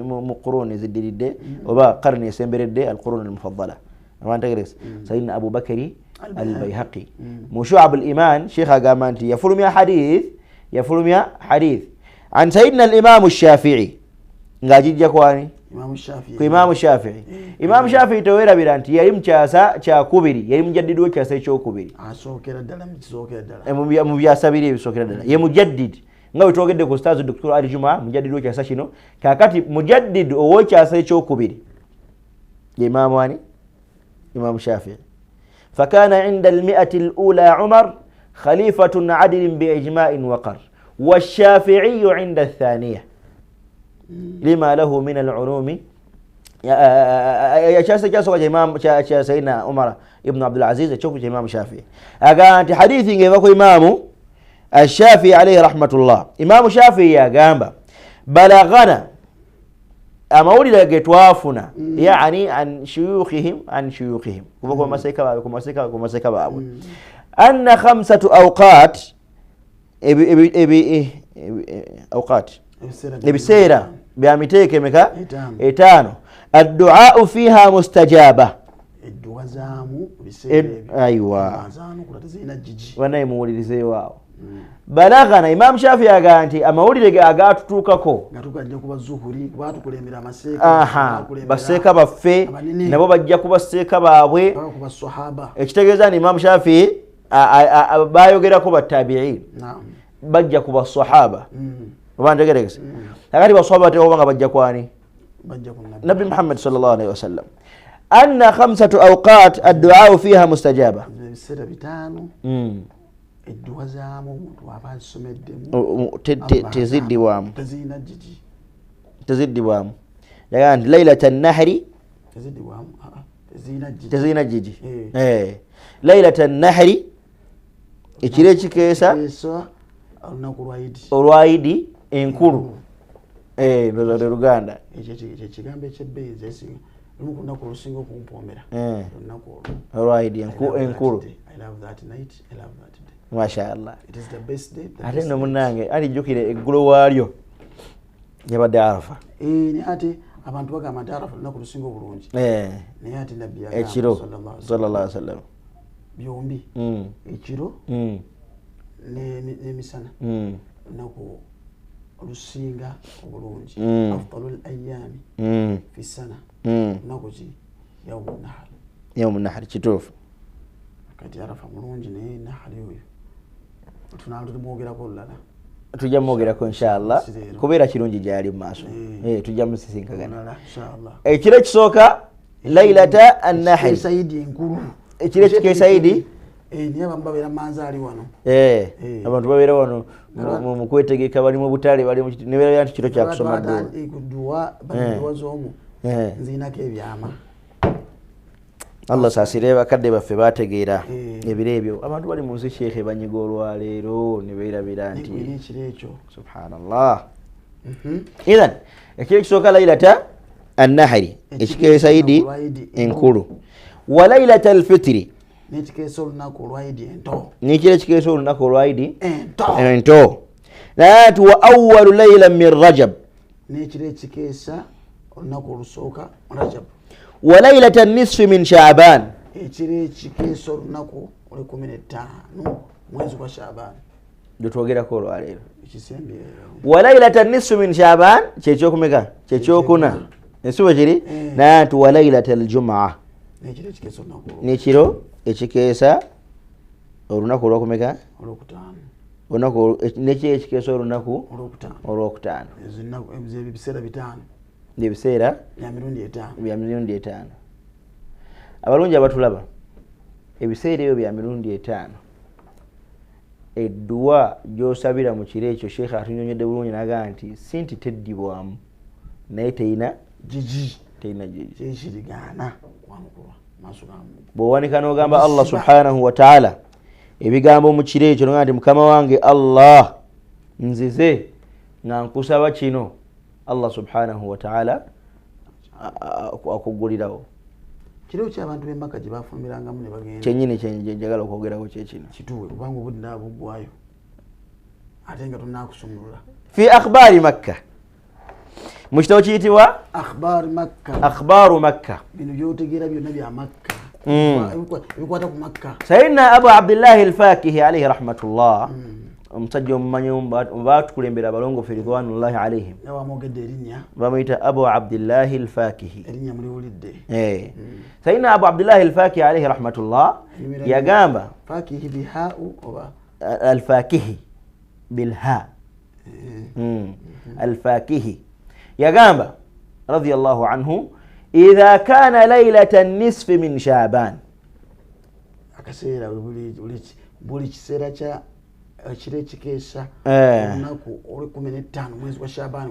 Speaker 2: مقرون زد الدين وبا قرن سنبر الدين القرون المفضلة ما أنت قريس سيدنا أبو بكر البيهقي مشعب الإيمان شيخ قامنتي يفرم يا حديث عن سيدنا الإمام الشافعي ngaji jakwani Imam Shafi'i Imam Shafi'i tawera biranti yali mkyasa kya kubiri yali mujaddid w'ekyasa ekyokubiri
Speaker 1: asokera ddala mukisokera ddala
Speaker 2: mu byasabiri ebisokera ddala ye mujaddid nga wetwogedde ku Ustaz Dr. Ali Juma mujaddid w'ekyasa kino kakati mujaddid ow'ekyasa ekyokubiri Imam wani Imam Shafi'i فكان عند المئة الأولى عمر خليفة عدل بإجماع وقر والشافعي عند الثانية لما له من العلوم يا شاسو امام سيدنا عمر ابن عبد العزيز تشوف امام الشافعي اغانت حديثي ngevako امام الشافعي عليه رحمه الله امام الشافعي yagamba بلغنا amawulira getwafuna yani an shuyukhihim kuva maseka babwe anna khamsatu awqat awqat ebisera bya miteeke meka etano ad-du'a fiha mustajaba
Speaker 1: edduwa zaamu bisera
Speaker 2: aywa wana imuwulirize wao balagana Imam Shafi'i aganti amawulire agatutukako
Speaker 1: gatugajja kuba zuhuri batukulembera amaseka
Speaker 2: baseka baffe nabo bajja kubaseeka baabwe
Speaker 1: kuba sahaba
Speaker 2: ekitegeeza ni Imam Shafi'i bayogerako batabi'in bajja kuba sahaba wabantegeregese akati baswaba teobanga bajja kwani
Speaker 1: bajja ku
Speaker 2: Nabi Muhammad sallallahu alaihi wasallam anna khamsatu awqat ad-du'a fiha mustajaba
Speaker 1: bisera bitano edduwa zaamu omuntu aba asomeddemu
Speaker 2: tezidibwamu yaga nti laylatan nahri tezina jiji laylatan nahri ekiro ekikeesa olwayidi enkulu ndoza Luganda
Speaker 1: ekigambo ekyebbeeyi zesinga lumu ku lunaku olusinga okumpomera olunaku
Speaker 2: olwayidi enkulu
Speaker 1: I love that night, I love that day.
Speaker 2: Mashallah.
Speaker 1: It is the best day.
Speaker 2: Ate no munange ali jukire eggulo waalyo yabadde Arafa.
Speaker 1: Ni ate abantu bagamba nti Arafa lunaku lusinga obulungi. Naye ate Nabbi yagamba
Speaker 2: ekiro sallallahu alaihi wasallam
Speaker 1: byombi ekiro n'emisana lunaku olusinga obulungi afdalul ayyami fi sana lunaku ki yawmun nahr
Speaker 2: kituufu
Speaker 1: kati Arafa mulungi naye nahari oyo tunalumwogerako olulala
Speaker 2: tujja mwogerako inshallah kubeera kirungi gyali mu maaso tujja musisinkagana ekiro ekisooka laylata an-nahri
Speaker 1: saidi enkulu
Speaker 2: ekiro ekikesaidi
Speaker 1: niye abamu babeera manzaali wano
Speaker 2: abantu babeera wano mu kwetegeka bali mu butale bali nebeera nti kiro kyakusoma
Speaker 1: dduwa baduwa z'omu nziinako ebyama
Speaker 2: Allah saasire bakadde baffe bategeera ebiro ebyo abantu bali mu nsi sheekhe banyiga olwaleero ne beerabira nti subhanallah idhan ekiro ekisooka laylata an-nahri ekikesaidi enkulu wa laylata al-fitri
Speaker 1: n'ekikeesa olunaku olwayidi ento
Speaker 2: n'ekiro ekikeesa olunaku olwayidi ento naye nti wa awwalu laylan min rajab
Speaker 1: n'ekiro ekikeesa olunaku olusooka rajab
Speaker 2: wa laylata an-nisfi min sha'ban
Speaker 1: ekiro ekikeesa olunaku uli 15 mwezi wa Shaaban
Speaker 2: twogera ko lwaleero
Speaker 1: ekisembe
Speaker 2: wa lailatan nisfi min Shaaban kyekyokumeka kyekyokuna ensuba kiri nantu wa lailatal jumaa nekiro ekikeesa olunaku olwokumeka olunaku neki ekikeesa olunaku olwokutaano
Speaker 1: ebiseera bitaano
Speaker 2: ebiseera bya mirundi etaano abalungi abatulaba ebiseera ebyo bya mirundi 5 edduwa gyosabira mu kiro ekyo Sheikh atunyonyedde bulungi naga nti sinti teddibwamu naye teina jiji ekirigana bw'owanika n'ogamba Allah subhanahu wa ta'ala ebigambo mu kiro ekyo nga nti mukama wange Allah nzize nga nkusaba kino Allah subhanahu wa ta'ala akugulirawo
Speaker 1: kiro ky'abantu b'Emaka gye bafumirangamu ne bagenda
Speaker 2: kyennyini kyenjagala okwogerawo kyekino
Speaker 1: kituwe kubanga obudde nabuggwayo ate nga tonaakusumulula
Speaker 2: fi akhbari Makka mu kitabo kiyitibwa akhbaru Makka
Speaker 1: bino byotegeera byonna bya Makka ebikwata ku Makka
Speaker 2: Sayyidina Abu Abdillahi al-Fakihi alayhi rahmatullah omusajja omumanyi baatukulembera abalongofu ridwanullahi alayhim
Speaker 1: nawamwogedde erinnya
Speaker 2: bamuyita Abu Abdillahi al-Fakihi
Speaker 1: erinnya muliwulidde
Speaker 2: Sayyidina Abu Abdillahi al-Fakihi alayhi rahmatullah yagamba
Speaker 1: fakihi bihau oba
Speaker 2: al-Fakihi bilha al-Fakihi yagamba radiyallahu anhu idha kana laylatan nisfi min Shaaban
Speaker 1: akaseera buli kiseera kya kire kikeesa olunaku olu 15 mwezi wa Shaaban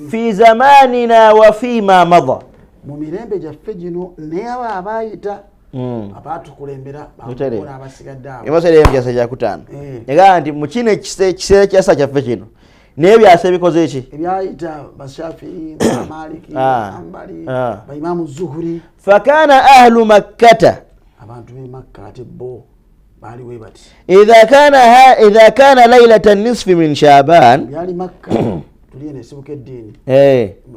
Speaker 2: fi zamanina wa fi ma mada
Speaker 1: mu mirembe gyaffe gino naye abayita abatukulembera bakola abasigadde abo
Speaker 2: emasere y'ekyasa kyakutaano yagamba nti mu kino ekiseera kyasa kyaffe kino naye byasa ebikoze eki
Speaker 1: ebyayita bashafi Maliki Ambali baimamu Zuhuri
Speaker 2: fakana ahlu makkata
Speaker 1: abantu b'e Makka ate bo bali webati
Speaker 2: idha kana lailatan nisfi min Shaaban
Speaker 1: yali Makka tuli ne sibuka eddiini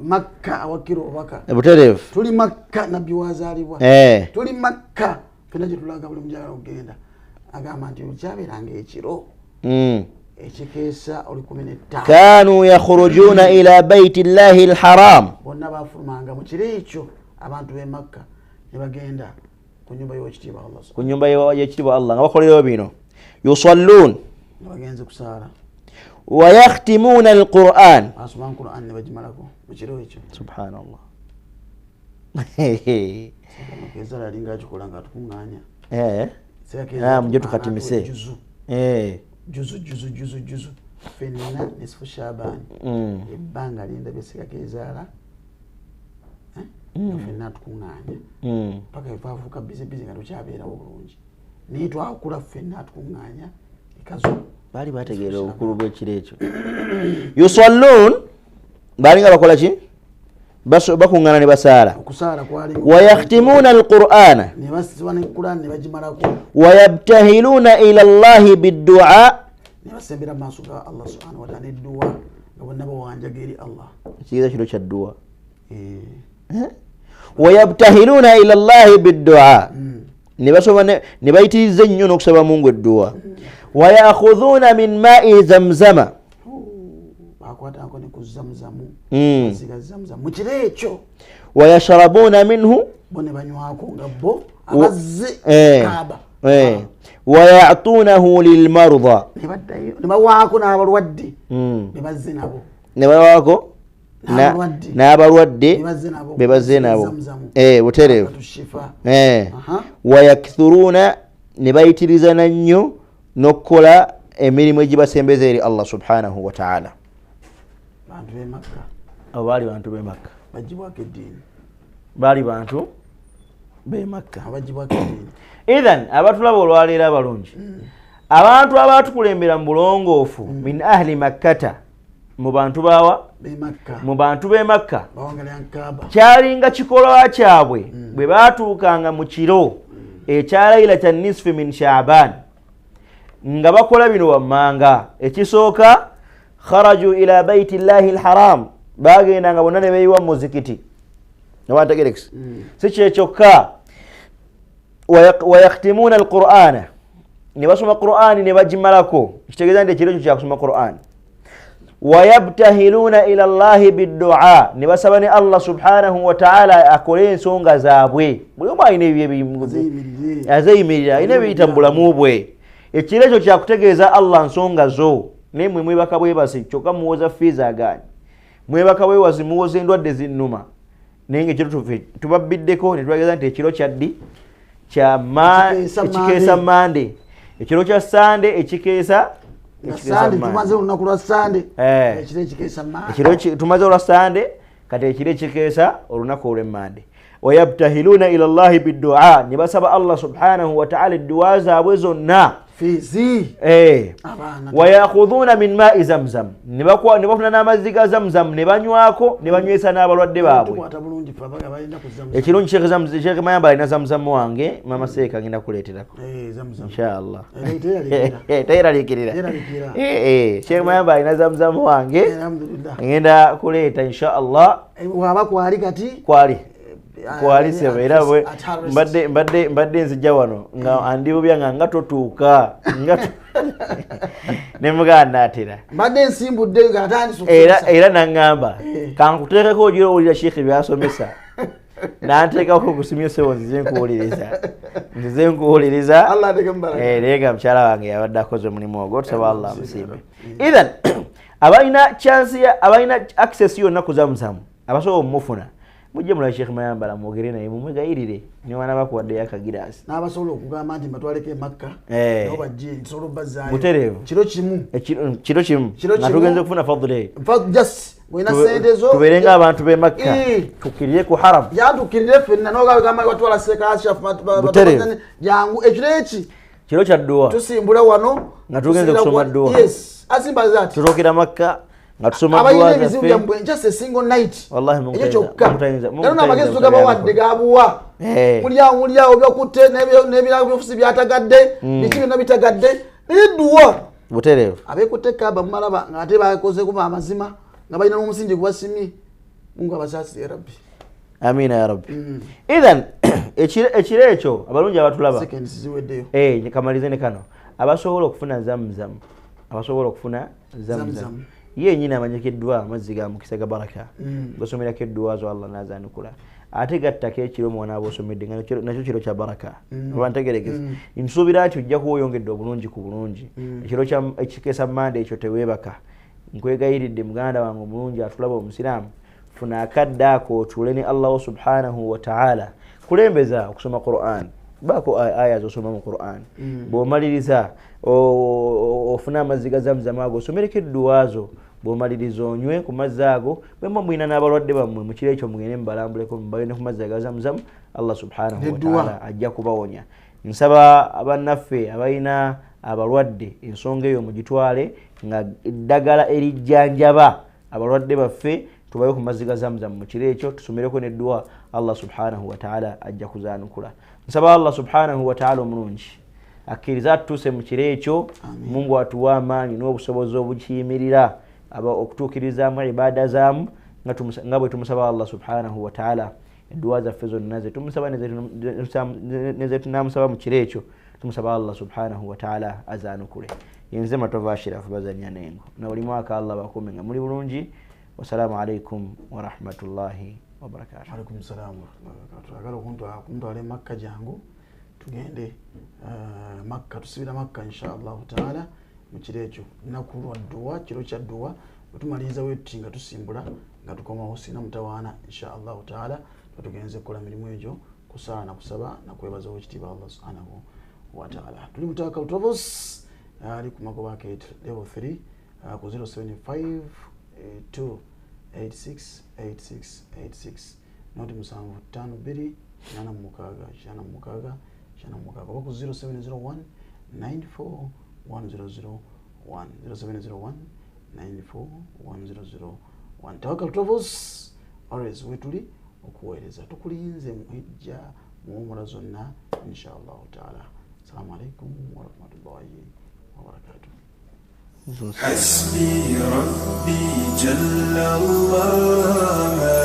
Speaker 1: Makka awakiro obaka
Speaker 2: butereevu
Speaker 1: tuli Makka nabbi wazaalibwa tuli Makka fena gye tulaga buli mujagala okugenda agamba nti okyabeeranga ekiro ekikeesa oli 15
Speaker 2: kanu yakhrujuna ila baiti llahi alharam
Speaker 1: bonna bafulumanga mu kiro ekyo abantu b'e Makka ne bagenda ku nyumba y'ekitiibwa Allah
Speaker 2: ku nyumba y'ekitiibwa Allah nga bakolerayo bino yusallun
Speaker 1: bagenze kusaala
Speaker 2: wa yakhtimuna alquran
Speaker 1: asoma alquran ne bagimalako mu kiro ekyo
Speaker 2: subhanallah
Speaker 1: kezala alinga akikola nga atukuŋŋaanya
Speaker 2: mujje tukatimise
Speaker 1: juzu fenna nisfu Shaaban ebbanga linda beseka kezaala fenna tukuŋŋaanya paka efafuuka bizibizi nga tukyabeerawo bulungi naye twakula fenna tukuŋŋaanya ekazo
Speaker 2: baali bategeera obukulu bw'ekiro ekyo yusallun baalinga bakola ki bakuŋŋaana ne basaala wa yakhtimuna alqur'ana
Speaker 1: ne basiba ne Qur'an ne bagimalako
Speaker 2: wa yabtahiluna ila Allahi biddua
Speaker 1: ne basembera mu maaso ga Allah subhanahu wa ta'ala n'edduwa nga bonna bawanjaga eri Allah
Speaker 2: ekigeeza kino kya dduwa wa yabtahiluna ila Allahi biddua ne basoma ne bayitiriza ennyo n'okusaba Mungu edduwa wa ya'khudhuna min ma'i zamzama
Speaker 1: bakwatako ne ku zamzamu ziga zamzamu mu kiro ekyo
Speaker 2: wa yashrabuna minhu
Speaker 1: bo ne banywako nga bo abazze Kaaba
Speaker 2: wa ya'tunahu lilmarda
Speaker 1: ne bawaako n'abalwadde ne bazze nabo
Speaker 2: ne bawaako n'abalwadde be bazze nabo butereevu wa yakthuruna ne bayitiriza nannyo n'okukola emirimu egibasembeza eri Allah subhanahu wa ta'ala
Speaker 1: bantu b'e Makka
Speaker 2: abo baali bantu b'e Makka
Speaker 1: bagibwako eddiini
Speaker 2: baali bantu b'e Makka
Speaker 1: bagibwako eddiini
Speaker 2: idhan abatulaba olwaleero abalungi abantu abatukulembera mu bulongoofu min ahli makkata mu bantu baawa mu bantu b'e Makka kyalinga kikolwa kyabwe bwe baatuukanga mu kiro ekya lailatan nisfi min Shaaban nga bakola bino wammanga ekisooka kharaju ila baiti llahi alharam bagenda nga bonna ne beeyiwa mu muzikiti si kyekyokka wa yakhtimuna alqur'ana ne basoma Qur'an ne bajimalako kitegeeza nti ekiro kya kusoma Qur'an wayabtahiluna ila Allah biddu'a ne basaba ne Allah subhanahu wa ta'ala akole ensonga zaabwe buli omu ayina azeyimirira ina bitambula mu bwe ekiro kya kutegeeza Allah nsonga zo ne mwe mwebaka bwebasi kyokka muwoza fiiza agani mwebaka bwewazi muwoza endwadde zinnuma naye ng'ekiro tubabiddeko ne tubageeza nti ekiro kyaddi ekikeesa Mande ekiro kya Sande ekikeesa
Speaker 1: tumaze olunaku lwa Sande ekiro ekikeesa Mande
Speaker 2: ekiro tumaze olwa Sande kati ekiro ekikeesa olunaku olw'Emmande wayabtahiluna ila Allahi biddu'a ne basaba Allah subhanahu wa ta'ala eddu'a zaabwe zonna
Speaker 1: fizi
Speaker 2: wayakhudhuna min ma'i zamzam ne bafuna n'amazzi ga zamzam ne banywako ne banywesa n'abalwadde baabwe ekirungi Sheikh Mayamba alina zamzam wange mama Seeka agenda kuleeterako inshallah tayeralikirira Sheikh Mayamba alina zamzam wange agenda kuleeta inshallah
Speaker 1: waba kwali kati
Speaker 2: kwali sebe era bwe mbadde nzijja wano nga andibubya nga totuuka ne muganda atera
Speaker 1: mbadde nsimbudde nga atandise
Speaker 2: era nangamba kankuteekeko ogira owulira Sheikh byasomesa nanteekako kusimya sewo nzize nkuwuliriza leega mukyala wange yabadde akoze omulimu ogwo tusaba Allah amusiime ithan abalina access yonna kuzamuzamu abasobola omufuna mujje mulaba Sheikh Mayambala mwogere naye mumwegayirire niwana bakuwaddeyo akagiraasi
Speaker 1: n'abasobola okugamba nti mbatwaleko e Makka nabo bajje nsobola obbazaayo
Speaker 2: butereevu kiro kimu nga tugenze okufuna fadule
Speaker 1: wena sente zo
Speaker 2: tubeerenga abantu b'e Makka tukkirire ku haram
Speaker 1: tukkirire ffenna n'ogamba watwala Sheikh Ashraf jangu ekiro eki
Speaker 2: kiro kya dduwa
Speaker 1: tusimbula wano
Speaker 2: nga tugenze kusoma dduwa
Speaker 1: asimba zati
Speaker 2: tutuukira Makka nga tusoma
Speaker 1: dua za fe just a single night
Speaker 2: wallahi Mungu
Speaker 1: na magezi tugaba wadde gabuwa mulya obyakutte nebira byofusi byatagadde bikibi nabitagadde edduwa
Speaker 2: buterevu
Speaker 1: abekutte kaba malaba ngate bakoze kuba amazima nga balina n'omusingi kubasimi Mungu abasasi ya Rabbi
Speaker 2: amina ya Rabbi idhan ekiro ekyo abalungi abatulaba
Speaker 1: seconds ziweddeyo
Speaker 2: kamalize ne kano abasobola okufuna zamzam ye nyina amanyikiddwa amazzi ga mukisa ga baraka gosomerako edduwa zo Allah nazanukula ate gattako ekiro mwana abosomedde nga nakyo kiro kya baraka oba ntegeregeza nsuubira ati ojja kuwoyongedde obulungi ku bulungi ekiro ekikeesa Mande ekyo teweebaka nkwegayiridde muganda wange omulungi atulaba omusiraamu funa akadde ako otuule ne Allah subhanahu wa ta'ala kulembeza okusoma Qur'an baako aya zosoma mu Qur'an bw'omaliriza ofuna amazzi ga zamzam ago osomereko edduwa zo bw'omaliriza onywe ku mazzi ago bwemba mwina n'abalwadde bammwe mu kiro ekyo mugende mubalambuleko mubalene ku mazzi ga zamzam Allah subhanahu wa ta'ala ajja kubawonya nsaba abannaffe abalina abalwadde ensonga eyo mugitwale nga eddagala erijjanjaba abalwadde baffe tubayo ku mazzi ga zamzam mu kiro ekyo tusomereko n'edduwa Allah subhanahu wa ta'ala ajja kuzanukula nsaba Allah subhanahu wa ta'ala omulungi akkiriza atuse mu kiro ekyo Mungu atuwa amaanyi n'obusobozi obukiyimirira aba okutuukirizaamu ibaada zaamu nga bwe tumusaba Allah subhanahu wa ta'ala edduwa zaffe zonna ze tumusaba ne ze tunamusaba mu kiro ekyo tumusaba Allah subhanahu wa ta'ala azanukule yenze Matova Ashraf bazanya nengo na buli mwaka Allah bakume nga muli bulungi wassalamu alaikum wa rahmatullahi wa barakatuh.
Speaker 1: Alaikum salam wa rahmatullahi wa barakatuh. Kuntwale Makka jangu tugende Makka tusibira Makka inshallah taala mu kiro ekyo nakulwa dduwa kiro kya dduwa tumaliriza wetu nga tusimbula nga tukoma hosina mutawana inshallah taala tugenze kola mirimu egyo kusala na kusaba na kwebaza ekitiibwa Allah subhanahu wa ta'ala. Tuli mutaka utravos ali ku magoba ke level 3 ku 075 2868686 noti musanvu 52 shana mukaga ku 0701 94100 0701 94100 Tawakal Travels always wetuli okuweereza tukulinze muhijja muwumula zonna inshallah taala. Assalamu alaikum wa rahmatullahi wa barakatuh.
Speaker 3: حسبي ربي جل الله